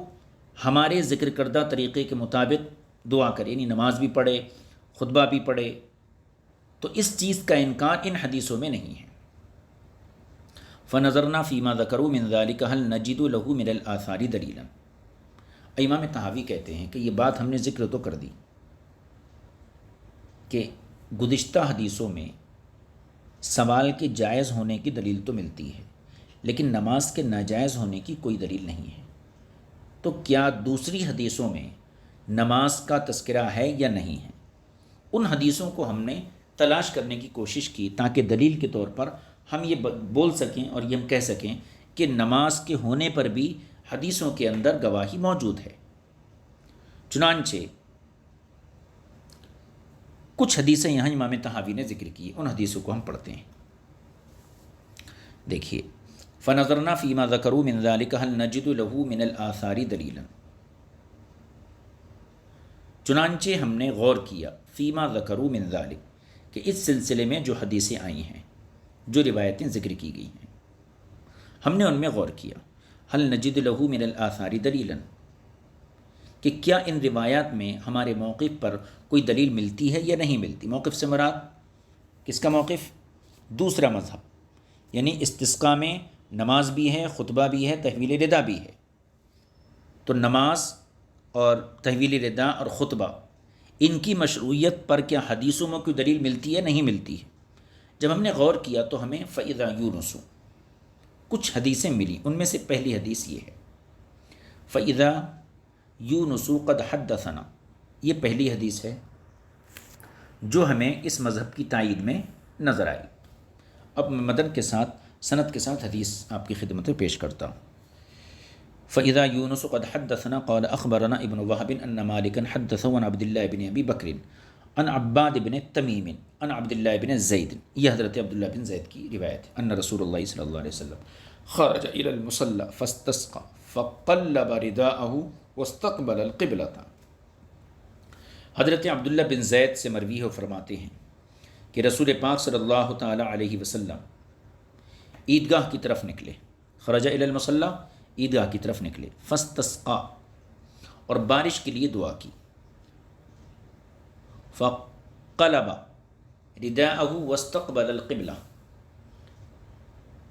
ہمارے ذکر کردہ طریقے کے مطابق دعا کرے، یعنی نماز بھی پڑھے، خطبہ بھی پڑھے، تو اس چیز کا انکار ان حدیثوں میں نہیں ہے۔ فنظرنا فیما ذکروا من ذلک هل نجد له من الآثار دلیلا، امام طحاوی کہتے ہیں کہ یہ بات ہم نے ذکر تو کر دی کہ گزشتہ حدیثوں میں سوال کے جائز ہونے کی دلیل تو ملتی ہے لیکن نماز کے ناجائز ہونے کی کوئی دلیل نہیں ہے، تو کیا دوسری حدیثوں میں نماز کا تذکرہ ہے یا نہیں ہے؟ ان حدیثوں کو ہم نے تلاش کرنے کی کوشش کی تاکہ دلیل کے طور پر ہم یہ بول سکیں اور یہ ہم کہہ سکیں کہ نماز کے ہونے پر بھی حدیثوں کے اندر گواہی موجود ہے۔ چنانچہ کچھ حدیثیں یہاں امام طحاوی نے ذکر کی، ان حدیثوں کو ہم پڑھتے ہیں۔ دیکھیے، فنظرنا فیما ذکروا من ذلک هل نجد له من الآثار دلیلا، چنانچہ ہم نے غور کیا فیما ذکروا من ذلک، کہ اس سلسلے میں جو حدیثیں آئی ہیں، جو روایتیں ذکر کی گئی ہیں، ہم نے ان میں غور کیا، هل نجد له من الآثار دلیلا، کہ کیا ان روایات میں ہمارے موقف پر کوئی دلیل ملتی ہے یا نہیں ملتی۔ موقف سے مراد کس کا موقف؟ دوسرا مذہب، یعنی استسقاء میں نماز بھی ہے، خطبہ بھی ہے، تحویل ردا بھی ہے، تو نماز اور تحویل ردا اور خطبہ ان کی مشروعیت پر کیا حدیثوں میں کوئی دلیل ملتی ہے؟ نہیں ملتی ہے۔ جب ہم نے غور کیا تو ہمیں فَإِذَا يُونُسُ کچھ حدیثیں ملی، ان میں سے پہلی حدیث یہ ہے فَإِذَا يُونُسُ قَدْ حَدَّثَنَا، یہ پہلی حدیث ہے جو ہمیں اس مذہب کی تائید میں نظر آئی۔ اب میں مدد کے ساتھ، سند کے ساتھ حدیث آپ کی خدمت میں پیش کرتا ہوں۔ فَإِذَا يُونُسُ قَدْ حَدَّثَنَا قَالَ أَخْبَرَنَا ابن وهب أن مالكا حدثه عن عبد الله بن أبي بكر عن عباد بن تمیم عن عبد الله بن زید، یہ حضرت عبداللہ بن زید کی روایت ہے۔ ان رسول اللہ صلی اللہ علیہ وسلم خرج الى المصلى فاستسقى فقلب رداءه واستقبل القبلة۔ حضرت عبداللہ بن زید سے مروی ہو فرماتے ہیں کہ رسول پاک صلی اللہ تعالی علیہ وسلم عیدگاہ کی طرف نکلے، خرج الى المصلى، عیدگاہ کی طرف نکلے، فاستسقى، اور بارش کے لیے دعا کی، فقلب رداءه واستقبل القبلہ،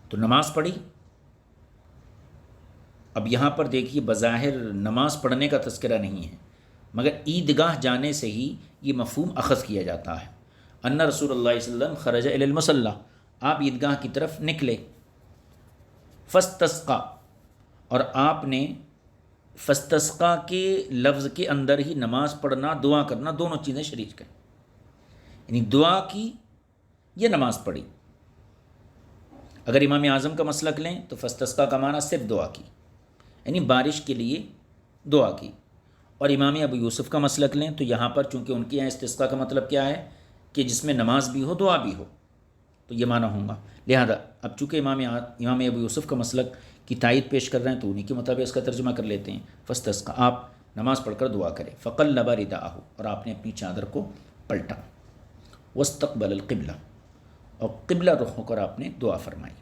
تو نماز پڑھی۔ اب یہاں پر دیکھیے بظاہر نماز پڑھنے کا تذکرہ نہیں ہے، مگر عیدگاہ جانے سے ہی یہ مفہوم اخذ کیا جاتا ہے۔ ان رسول اللہ صلی اللہ علیہ وسلم خرج الی المصلی، آپ عیدگاہ کی طرف نکلے، فاستسقى، اور آپ نے فاستسقى کے لفظ کے اندر ہی نماز پڑھنا، دعا کرنا، دونوں چیزیں شریک کریں، یعنی دعا کی یا نماز پڑھی۔ اگر امام اعظم کا مسلک لیں تو فاستسقى کا معنی صرف دعا کی، یعنی بارش کے لیے دعا کی، اور امام ابو یوسف کا مسلک لیں تو یہاں پر چونکہ ان کے یہاں استسقاء کا مطلب کیا ہے کہ جس میں نماز بھی ہو دعا بھی ہو، تو یہ معنی ہوگا۔ لہذا اب چونکہ امام ابو یوسف کا مسلک کی تائید پیش کر رہے ہیں تو انہی کے مطابق اس کا ترجمہ کر لیتے ہیں، فاستسقى، آپ نماز پڑھ کر دعا کریں، فقلب رداءه، اور آپ نے اپنی چادر کو پلٹا، واستقبل القبلہ، اور قبلہ رخ ہو کر آپ نے دعا فرمائی۔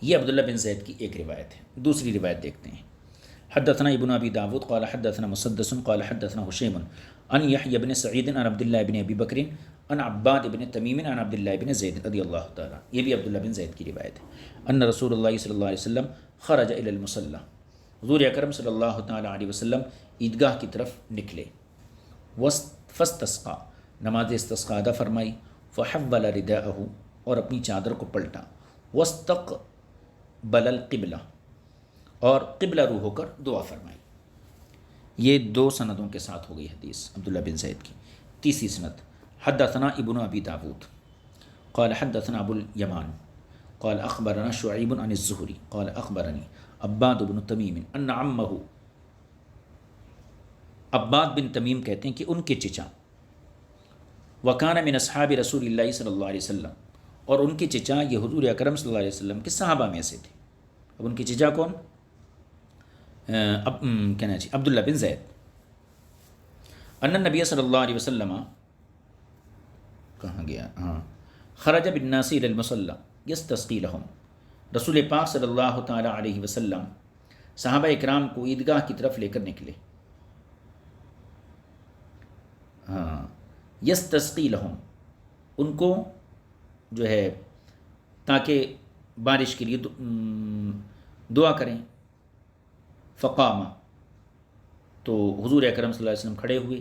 یہ عبداللہ بن زید کی ایک روایت ہے۔ دوسری روایت دیکھتے ہیں۔ حدثنا ابن ابی داود قال حدثنا مسدس قال حدثنا هشيم عن يحيى بن سعيد عن عبد الله بن ابي بكر عن عباد بن تمیم عن عبد الله بن زید رضی اللہ تعالیٰ، یہ بھی عبداللہ بن زید کی روایت ہے۔ ان رسول اللہ صلی اللہ علیہ وسلم خرج الى المصلی، حضور اکرم صلی اللہ تعالیٰ علیہ وسلم عیدگاہ کی طرف نکلے، فاستسقى، نماز استسقاء ادا فرمائی، فحول رداءه، اور اپنی چادر کو پلٹا، واستقبل القبلہ، اور قبلہ رو ہو کر دعا فرمائی۔ یہ دو سندوں کے ساتھ ہو گئی حدیث عبداللہ بن زید کی۔ تیسری سند، حدثنا ابن ابی داود قال حدثنا ابو الیمان قال اخبرنا شعیب عن الزہری قال اخبرنی عباد بن تمیم ان عمہ، عباد بن تمیم کہتے ہیں کہ ان کے چچا، وکان من اصحاب رسول اللہ صلی اللہ علیہ وسلم، اور ان کے چچا یہ حضور اکرم صلی اللہ علیہ وسلم کے صحابہ میں سے تھے۔ اب ان کے چچا کون؟ کہنا چاہیے عبداللہ بن زید۔ ان النبی صلی اللہ علیہ وسلم، کہاں گیا، ہاں، خرج بالناس الی المصلی یستسقی لہم، رسول پاک صلی اللہ تعالی علیہ وسلم صحابہ اکرام کو عیدگاہ کی طرف لے کر نکلے، ہاں، یستسقی لہم، ان کو جو ہے تاکہ بارش کے لیے دعا کریں۔ فقام، تو حضور اکرم صلی اللہ علیہ وسلم کھڑے ہوئے،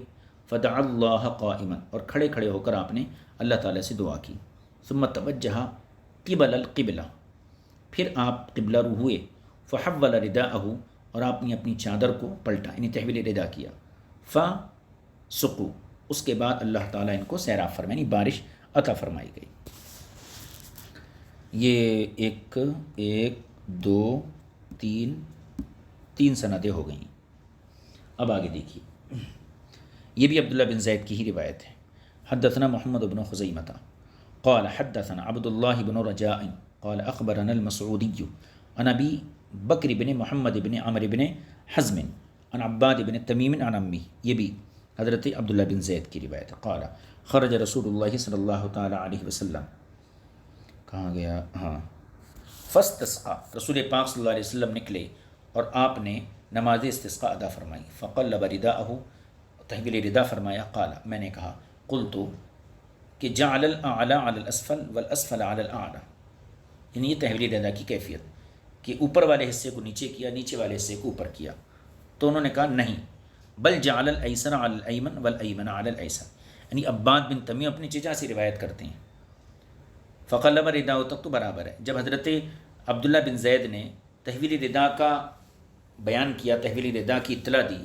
فدعا اللہ قائما، اور کھڑے کھڑے ہو کر آپ نے اللہ تعالیٰ سے دعا کی۔ ثم توجہ قبل القبلہ، پھر آپ قبلہ رو ہوئے، فحول رداءہ، اور آپ نے اپنی چادر کو پلٹا، یعنی تحویل ردا کیا، فسقوا، اس کے بعد اللہ تعالیٰ ان کو سیراب فرمائی، یعنی بارش عطا فرمائی گئی۔ یہ ایک دو تین سندیں ہو گئیں۔ اب آگے دیکھیے، یہ بھی عبداللہ بن زید کی ہی روایت ہے۔ حدثنا محمد بن خزیمہ قال حدثنا عبد اللہ بن رجاء قال اخبرنا المسعودی عن ابی بکر بن محمد بن عمر بن حزم عن عباد بن تمیم عن امی، یہ بھی حضرت عبداللہ بن زید کی روایت ہے۔ قال خرج رسول اللہ صلی اللہ تعالی علیہ وسلم، کہاں گیا، ہاں، فاستسقى، رسول پاک صلی اللہ علیہ وسلم نکلے اور آپ نے نماز استسقاء ادا فرمائی، فقلب رداءہ، تحویل ردا فرمایا، قال، میں نے کہا، قلت، کہ جعل الاعلی علی الاسفل والاسفل علی الاعلی، یعنی یہ تحویل ردا کی کیفیت کہ اوپر والے حصے کو نیچے کیا، نیچے والے حصے کو اوپر کیا، تو انہوں نے کہا نہیں، بل جعل الایسر علی الایمن والایمن علی الایسر، یعنی عباد بن تمیم اپنی چچا سے روایت کرتے ہیں فقلب ردا تک تو برابر ہے. جب حضرت عبداللہ بن زید نے تحویل ردا کا بیان کیا، تحویل ردا کی اطلاع دی،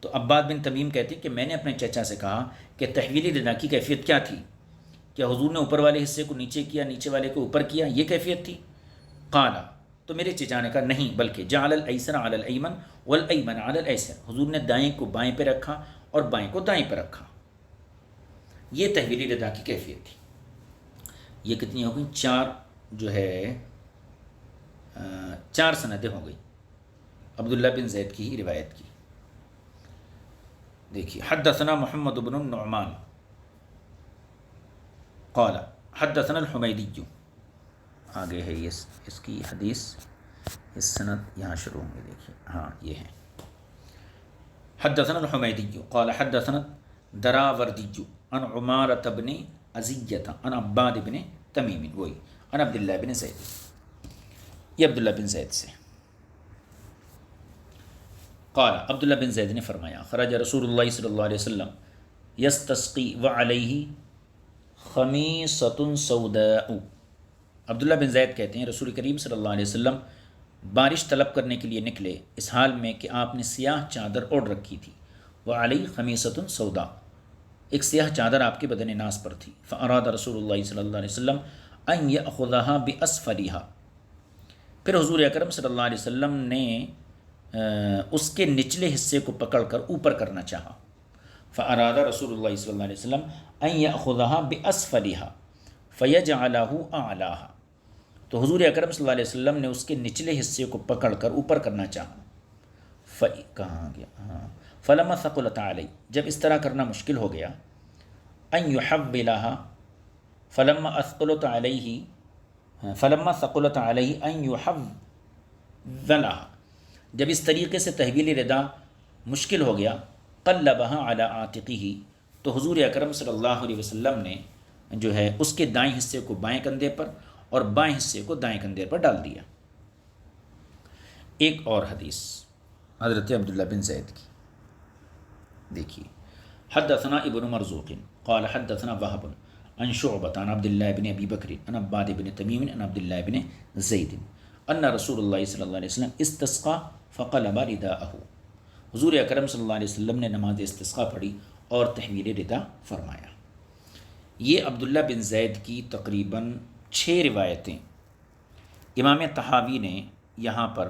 تو عباد بن تمیم کہتے ہیں کہ میں نے اپنے چچا سے کہا کہ تحویل ردا کی کیفیت کیا تھی؟ کیا حضور نے اوپر والے حصے کو نیچے کیا، نیچے والے کو اوپر کیا، یہ کیفیت تھی؟ قال، تو میرے چچا نے کہا نہیں، بلکہ جعل الایسر علی الایمن والایمن علی الایسر، حضور نے دائیں کو بائیں پہ رکھا اور بائیں کو دائیں پہ رکھا. یہ تحویل ردا کی کیفیت تھی. یہ کتنی ہو گئی؟ چار سندیں ہو گئی عبداللہ بن زید کی ہی روایت کی. دیکھیے حدثنا محمد بن النعمان قال حدثنا الحمیدی، آگے ہے یہ اس کی حدیث، اس سند یہاں شروع ہوں گے. دیکھیے ہاں یہ ہے. حدثنا الحمیدی قال حدثنا دراوردی عن عمارة بن عزیۃ عن عباد بن تمیم، وہی عن عبداللہ بن زید، یہ عبداللہ بن زید سے. قال عبداللہ بن زید نے فرمایا خرج رسول اللہ صلی اللہ علیہ وسلم یستسقی وعلیہ خمیصۃ سوداء. عبداللہ بن زید کہتے ہیں رسول کریم صلی اللہ علیہ وسلم بارش طلب کرنے کے لیے نکلے اس حال میں کہ آپ نے سیاہ چادر اوڑھ رکھی تھی. وعلیہ خمیصۃ سوداء، ایک سیاہ چادر آپ کے بدن ناز پر تھی. فاراد رسول اللہ صلی اللہ علیہ وسلم ان یأخذها باسفلها، پھر حضور اکرم صلی اللہ علیہ وسلم نے اس کے نچلے حصے کو پکڑ کر اوپر کرنا چاہا. فاراد رسول اللہ صلی اللہ علیہ وسلم ان یأخذها باسفلها فیجعلہ اعلاها، تو حضور اکرم صلی اللہ علیہ وسلم نے اس کے نچلے حصے کو پکڑ کر اوپر کرنا چاہا. کہاں گیا؟ ہاں فلما ثقلت علی، جب اس طرح کرنا مشکل ہو گیا. ان یحولها، فلما اثقلت علیہ، فلما ثقلت علیہ ان یحولها، جب اس طریقے سے تحویل ردا مشکل ہو گیا. قلبها علی عاتقہ، تو حضور اکرم صلی اللہ علیہ وسلم نے جو ہے اس کے دائیں حصے کو بائیں کندھے پر اور بائیں حصے کو دائیں کندھے پر ڈال دیا. ایک اور حدیث حضرت عبداللہ بن زید کی، دیکھیے حدثنا ابن مرزوق قال حدثنا وهب عن شعبۃ عن عبداللہ بن ابی بکر عن عباد بن تمیم عن عبداللہ بن زید ان رسول اللہ صلی اللہ علیہ وسلم استسقى فقلب رداءه، حضور اکرم صلی اللہ علیہ وسلم نے نماز استسقاء پڑھی اور تحویل ردا فرمایا. یہ عبداللہ بن زید کی تقریباً 6 روایتیں امام طحاوی نے یہاں پر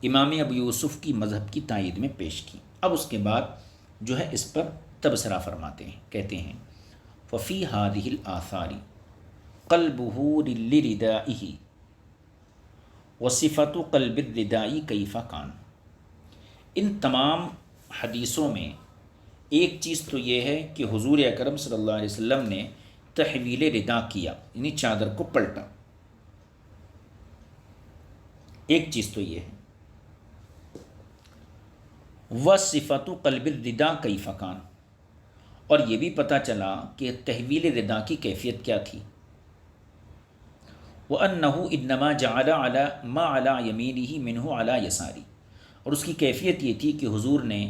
امام ابو یوسف کی مذہب کی تائید میں پیش کی. اب اس کے بعد جو ہے اس پر تبصرہ فرماتے ہیں، کہتے ہیں ففی هذه الآثار قلبه لردائه وصفت قلب الرداء کیف کان. ان تمام حدیثوں میں ایک چیز تو یہ ہے کہ حضور اکرم صلی اللہ علیہ وسلم نے تحویل ردا کیا، یعنی چادر کو پلٹا. ایک چیز تو یہ ہے. وصفت قلب الردا کیف کان، اور یہ بھی پتہ چلا کہ تحویل ردا کی کیفیت کیا تھی. وَأَنَّهُ إِنَّمَا جَعَلَ عَلَى مَا عَلَى يَمِينِهِ مِنْهُ عَلَى يَسَارِهِ، اور اس کی کیفیت یہ تھی کہ حضور نے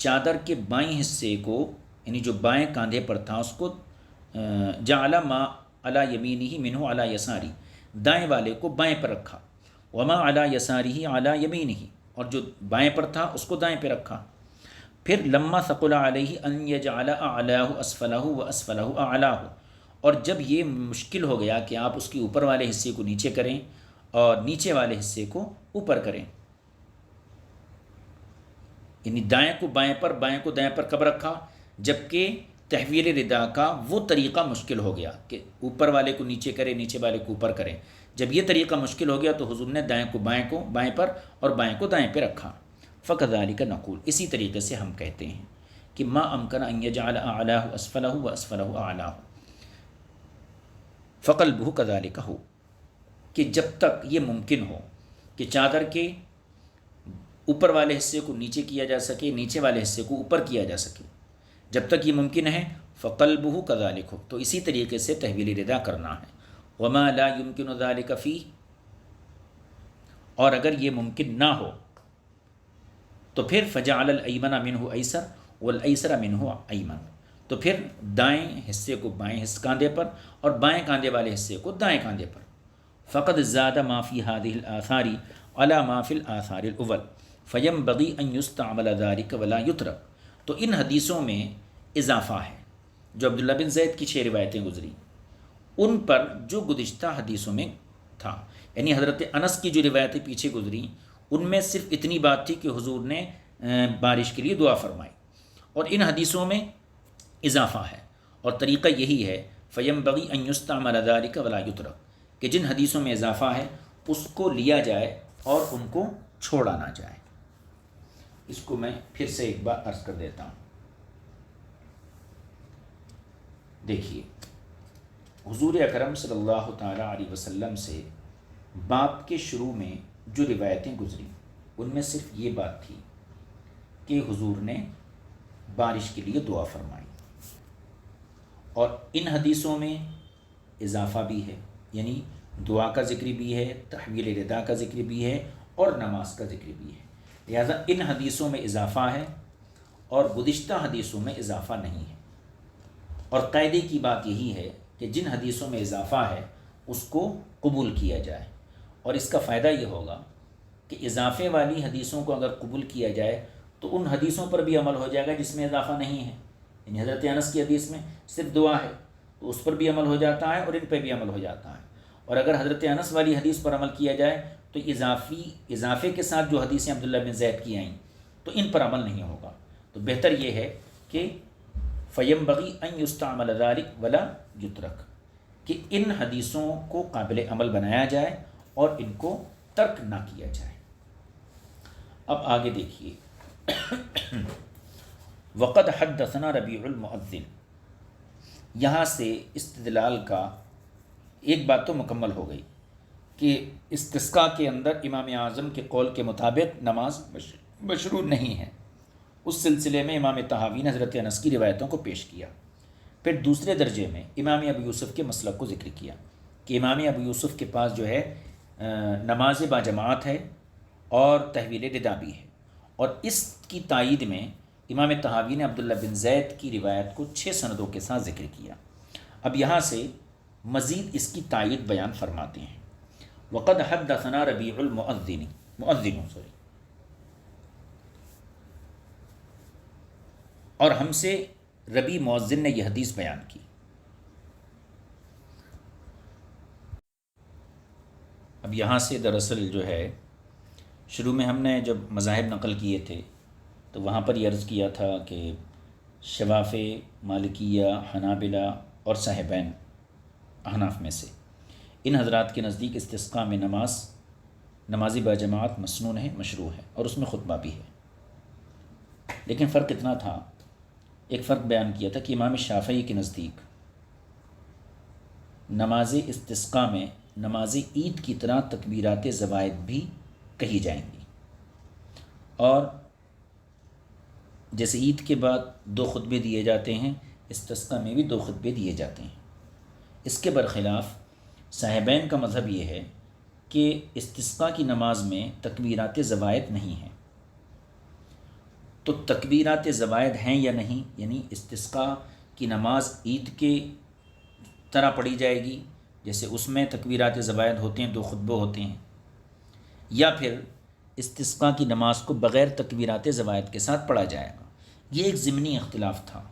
چادر کے بائیں حصے کو، یعنی جو بائیں کاندھے پر تھا، اس کو جعل ما علی یمینہ منہ علی یساری، دائیں والے کو بائیں پر رکھا. وما علی یسارہ علی یمینہ، اور جو بائیں پر تھا اس کو دائیں پہ رکھا. پھر لما ثقل علیہ ان یجعل اعلاہ اسفلہ واسفلہ اعلاہ، اور جب یہ مشکل ہو گیا کہ آپ اس کے اوپر والے حصے کو نیچے کریں اور نیچے والے حصے کو اوپر کریں، یعنی دائیں کو بائیں پر، بائیں کو دائیں پر کب رکھا؟ جبکہ تحویل ردا کا وہ طریقہ مشکل ہو گیا کہ اوپر والے کو نیچے کرے، نیچے والے کو اوپر کرے. جب یہ طریقہ مشکل ہو گیا تو حضور نے دائیں کو بائیں پر اور بائیں کو دائیں پہ رکھا. فکذالک نقول، اسی طریقے سے ہم کہتے ہیں کہ ما امکن ان یجعل اعلاہ اسفلہ واسفلہ اعلاہ فقلبہ کذالک ہو، کہ جب تک یہ ممکن ہو کہ چادر کے اوپر والے حصے کو نیچے کیا جا سکے، نیچے والے حصے کو اوپر کیا جا سکے، جب تک یہ ممکن ہے فقلبہ کذالک ہو، تو اسی طریقے سے تحویل ردا کرنا ہے. وما لا يمكن ذلك فيه، اور اگر یہ ممکن نہ ہو تو پھر فجعل الایمن منہ ایسر والایسر منہ ایمن، تو پھر دائیں حصے کو بائیں کاندھے پر اور بائیں کاندھے والے حصے کو دائیں کاندھے پر. فقد زاد ما فی هذه الآثار علی ما فی الآثار الاول فینبغی ان یستعمل ذلک ولا یترک. تو ان حدیثوں میں اضافہ ہے جو عبداللہ بن زید کی 6 روایتیں گزری ان پر جو گزشتہ حدیثوں میں تھا، یعنی حضرت انس کی جو روایتیں پیچھے گزری ان میں صرف اتنی بات تھی کہ حضور نے بارش کے لیے دعا فرمائی، اور ان حدیثوں میں اضافہ ہے، اور طریقہ یہی ہے فینبغی ان یستعمل ذلک ولا یترک، کہ جن حدیثوں میں اضافہ ہے اس کو لیا جائے اور ان کو چھوڑا نہ جائے. اس کو میں پھر سے ایک بار عرض کر دیتا ہوں. دیکھیے، حضور اکرم صلی اللہ تعالیٰ علیہ وسلم سے باب کے شروع میں جو روایتیں گزری ان میں صرف یہ بات تھی کہ حضور نے بارش کے لیے دعا فرمائی، اور ان حدیثوں میں اضافہ بھی ہے، یعنی دعا کا ذکر بھی ہے، تحویل ردا کا ذکر بھی ہے، اور نماز کا ذکر بھی ہے. لہذا ان حدیثوں میں اضافہ ہے اور گزشتہ حدیثوں میں اضافہ نہیں ہے. اور قاعدے کی بات یہی ہے کہ جن حدیثوں میں اضافہ ہے اس کو قبول کیا جائے، اور اس کا فائدہ یہ ہوگا کہ اضافے والی حدیثوں کو اگر قبول کیا جائے تو ان حدیثوں پر بھی عمل ہو جائے گا جس میں اضافہ نہیں ہے. یعنی حضرت انس کی حدیث میں صرف دعا ہے تو اس پر بھی عمل ہو جاتا ہے اور ان پہ بھی عمل ہو جاتا ہے. اور اگر حضرت انس والی حدیث پر عمل کیا جائے تو اضافے کے ساتھ جو حدیثیں عبداللہ بن زید کی آئیں تو ان پر عمل نہیں ہوگا. تو بہتر یہ ہے کہ فینبغی ان یستعمل ذلک ولا یترک، کہ ان حدیثوں کو قابل عمل بنایا جائے اور ان کو ترک نہ کیا جائے. اب آگے دیکھیے، وقد حدثنا ربیع المؤذن، یہاں سے استدلال کا ایک بات تو مکمل ہو گئی کہ استسقاء کے اندر امام اعظم کے قول کے مطابق نماز مشروع نہیں ہے. اس سلسلے میں امام طحاوی نے حضرت انس کی روایتوں کو پیش کیا. پھر دوسرے درجے میں امام ابو یوسف کے مسلک کو ذکر کیا کہ امام ابو یوسف کے پاس جو ہے نماز با جماعت ہے اور تحویل ردا بھی ہے، اور اس کی تائید میں امام طحاوی نے عبداللہ بن زید کی روایت کو 6 سندوں کے ساتھ ذکر کیا. اب یہاں سے مزید اس کی تائید بیان فرماتے ہیں. وقد حدثنا ربیع المؤذن اور ہم سے ربیع مؤذن نے یہ حدیث بیان کی. اب یہاں سے دراصل جو ہے شروع میں ہم نے جب مذاہب نقل کیے تھے تو وہاں پر یہ عرض کیا تھا کہ شوافع، مالکیہ، حنابلہ اور صاحبین احناف میں سے ان حضرات کے نزدیک استسقاء میں نماز با جماعت مسنون ہے، مشروع ہے، اور اس میں خطبہ بھی ہے. لیکن فرق اتنا تھا، ایک فرق بیان کیا تھا کہ امام شافعی کے نزدیک نماز استسقاء میں نماز عید کی طرح تکبیرات زوائد بھی کہی جائیں گی، اور جیسے عید کے بعد 2 خطبے دیے جاتے ہیں استسقاء میں بھی 2 خطبے دیے جاتے ہیں. اس کے برخلاف صاحبین کا مذہب یہ ہے کہ استسقاء کی نماز میں تکبیرات زوائد نہیں ہیں. تو تکبیرات زوائد ہیں یا نہیں، یعنی استسقاء کی نماز عید کے طرح پڑھی جائے گی جیسے اس میں تکبیرات زوائد ہوتے ہیں، 2 خطبے ہوتے ہیں، یا پھر استسقاء کی نماز کو بغیر تکبیرات زوائد کے ساتھ پڑھا جائے گا. یہ ایک ضمنی اختلاف تھا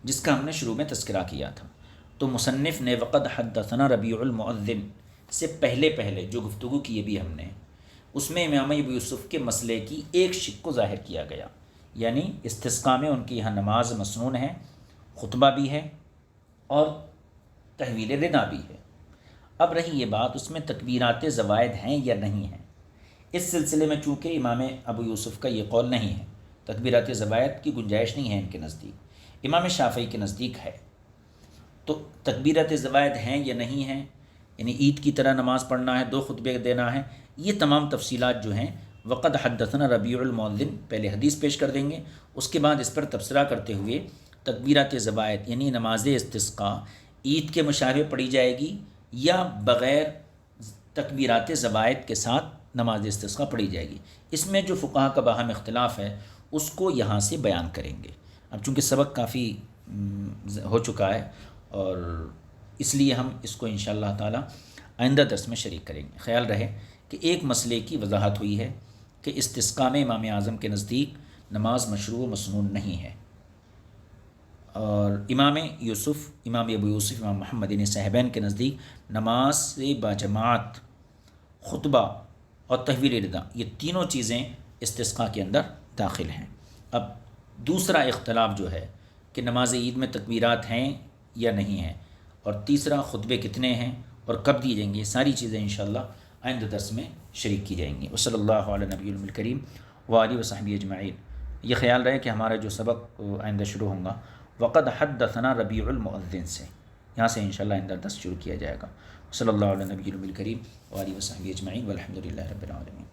جس کا ہم نے شروع میں تذکرہ کیا تھا. تو مصنف نے وقد حدثنا ربیع المؤذن سے پہلے جو گفتگو کی بھی ہم نے، اس میں امام ابو یوسف کے مسئلے کی ایک شق کو ظاہر کیا گیا، یعنی استسقاء میں ان کی یہاں نماز مسنون ہے، خطبہ بھی ہے اور تحویل ردا بھی ہے. اب رہی یہ بات اس میں تکبیرات زوائد ہیں یا نہیں ہیں. اس سلسلے میں چونکہ امام ابو یوسف کا یہ قول نہیں ہے، تکبیرات زوائد کی گنجائش نہیں ہے ان کے نزدیک، امام شافعی کے نزدیک ہے. تو تکبیرات زوائد ہیں یا نہیں ہیں، یعنی عید کی طرح نماز پڑھنا ہے، 2 خطبے دینا ہے، یہ تمام تفصیلات جو ہیں وقد حدثنا ربیع المؤذن پہلے حدیث پیش کر دیں گے، اس کے بعد اس پر تبصرہ کرتے ہوئے تکبیرات زوائد یعنی نماز استسقاء عید کے مشابہ پڑھی جائے گی یا بغیر تکبیرات زوائد کے ساتھ نماز استسقاء پڑھی جائے گی۔ اس میں جو فقہا کا باہم اختلاف ہے اس کو یہاں سے بیان کریں گے۔ اب چونکہ سبق کافی ہو چکا ہے اور اس لیے ہم اس کو انشاءاللہ تعالی آئندہ درس میں شریک کریں گے۔ خیال رہے کہ ایک مسئلے کی وضاحت ہوئی ہے کہ استسقاء میں امام اعظم کے نزدیک نماز مشروع و مسنون نہیں ہے، اور امام یوسف، امام ابو یوسف، امام محمد بن صاحبین کے نزدیک نماز سے باجماعت، خطبہ اور تحویل ردا یہ تینوں چیزیں استسقاء کے اندر داخل ہیں۔ اب دوسرا اختلاف جو ہے کہ نماز عید میں تکبیرات ہیں یا نہیں ہیں، اور تیسرا خطبے کتنے ہیں اور کب دی جائیں گے، یہ ساری چیزیں انشاءاللہ آئندہ درس میں شریک کی جائیں گی۔ وصلی اللہ علی نبی الکریم وآلہ وصحبہ اجمعین۔ یہ خیال رہے کہ ہمارا جو سبق آئندہ شروع ہوگا وقد حدثنا ربیع المؤذن سے، یہاں سے انشاءاللہ آئندہ درس شروع کیا جائے گا۔ صلی اللہ علی نبی الکریم وآلہ وصحبہ اجمعین والحمد للہ رب العالمین۔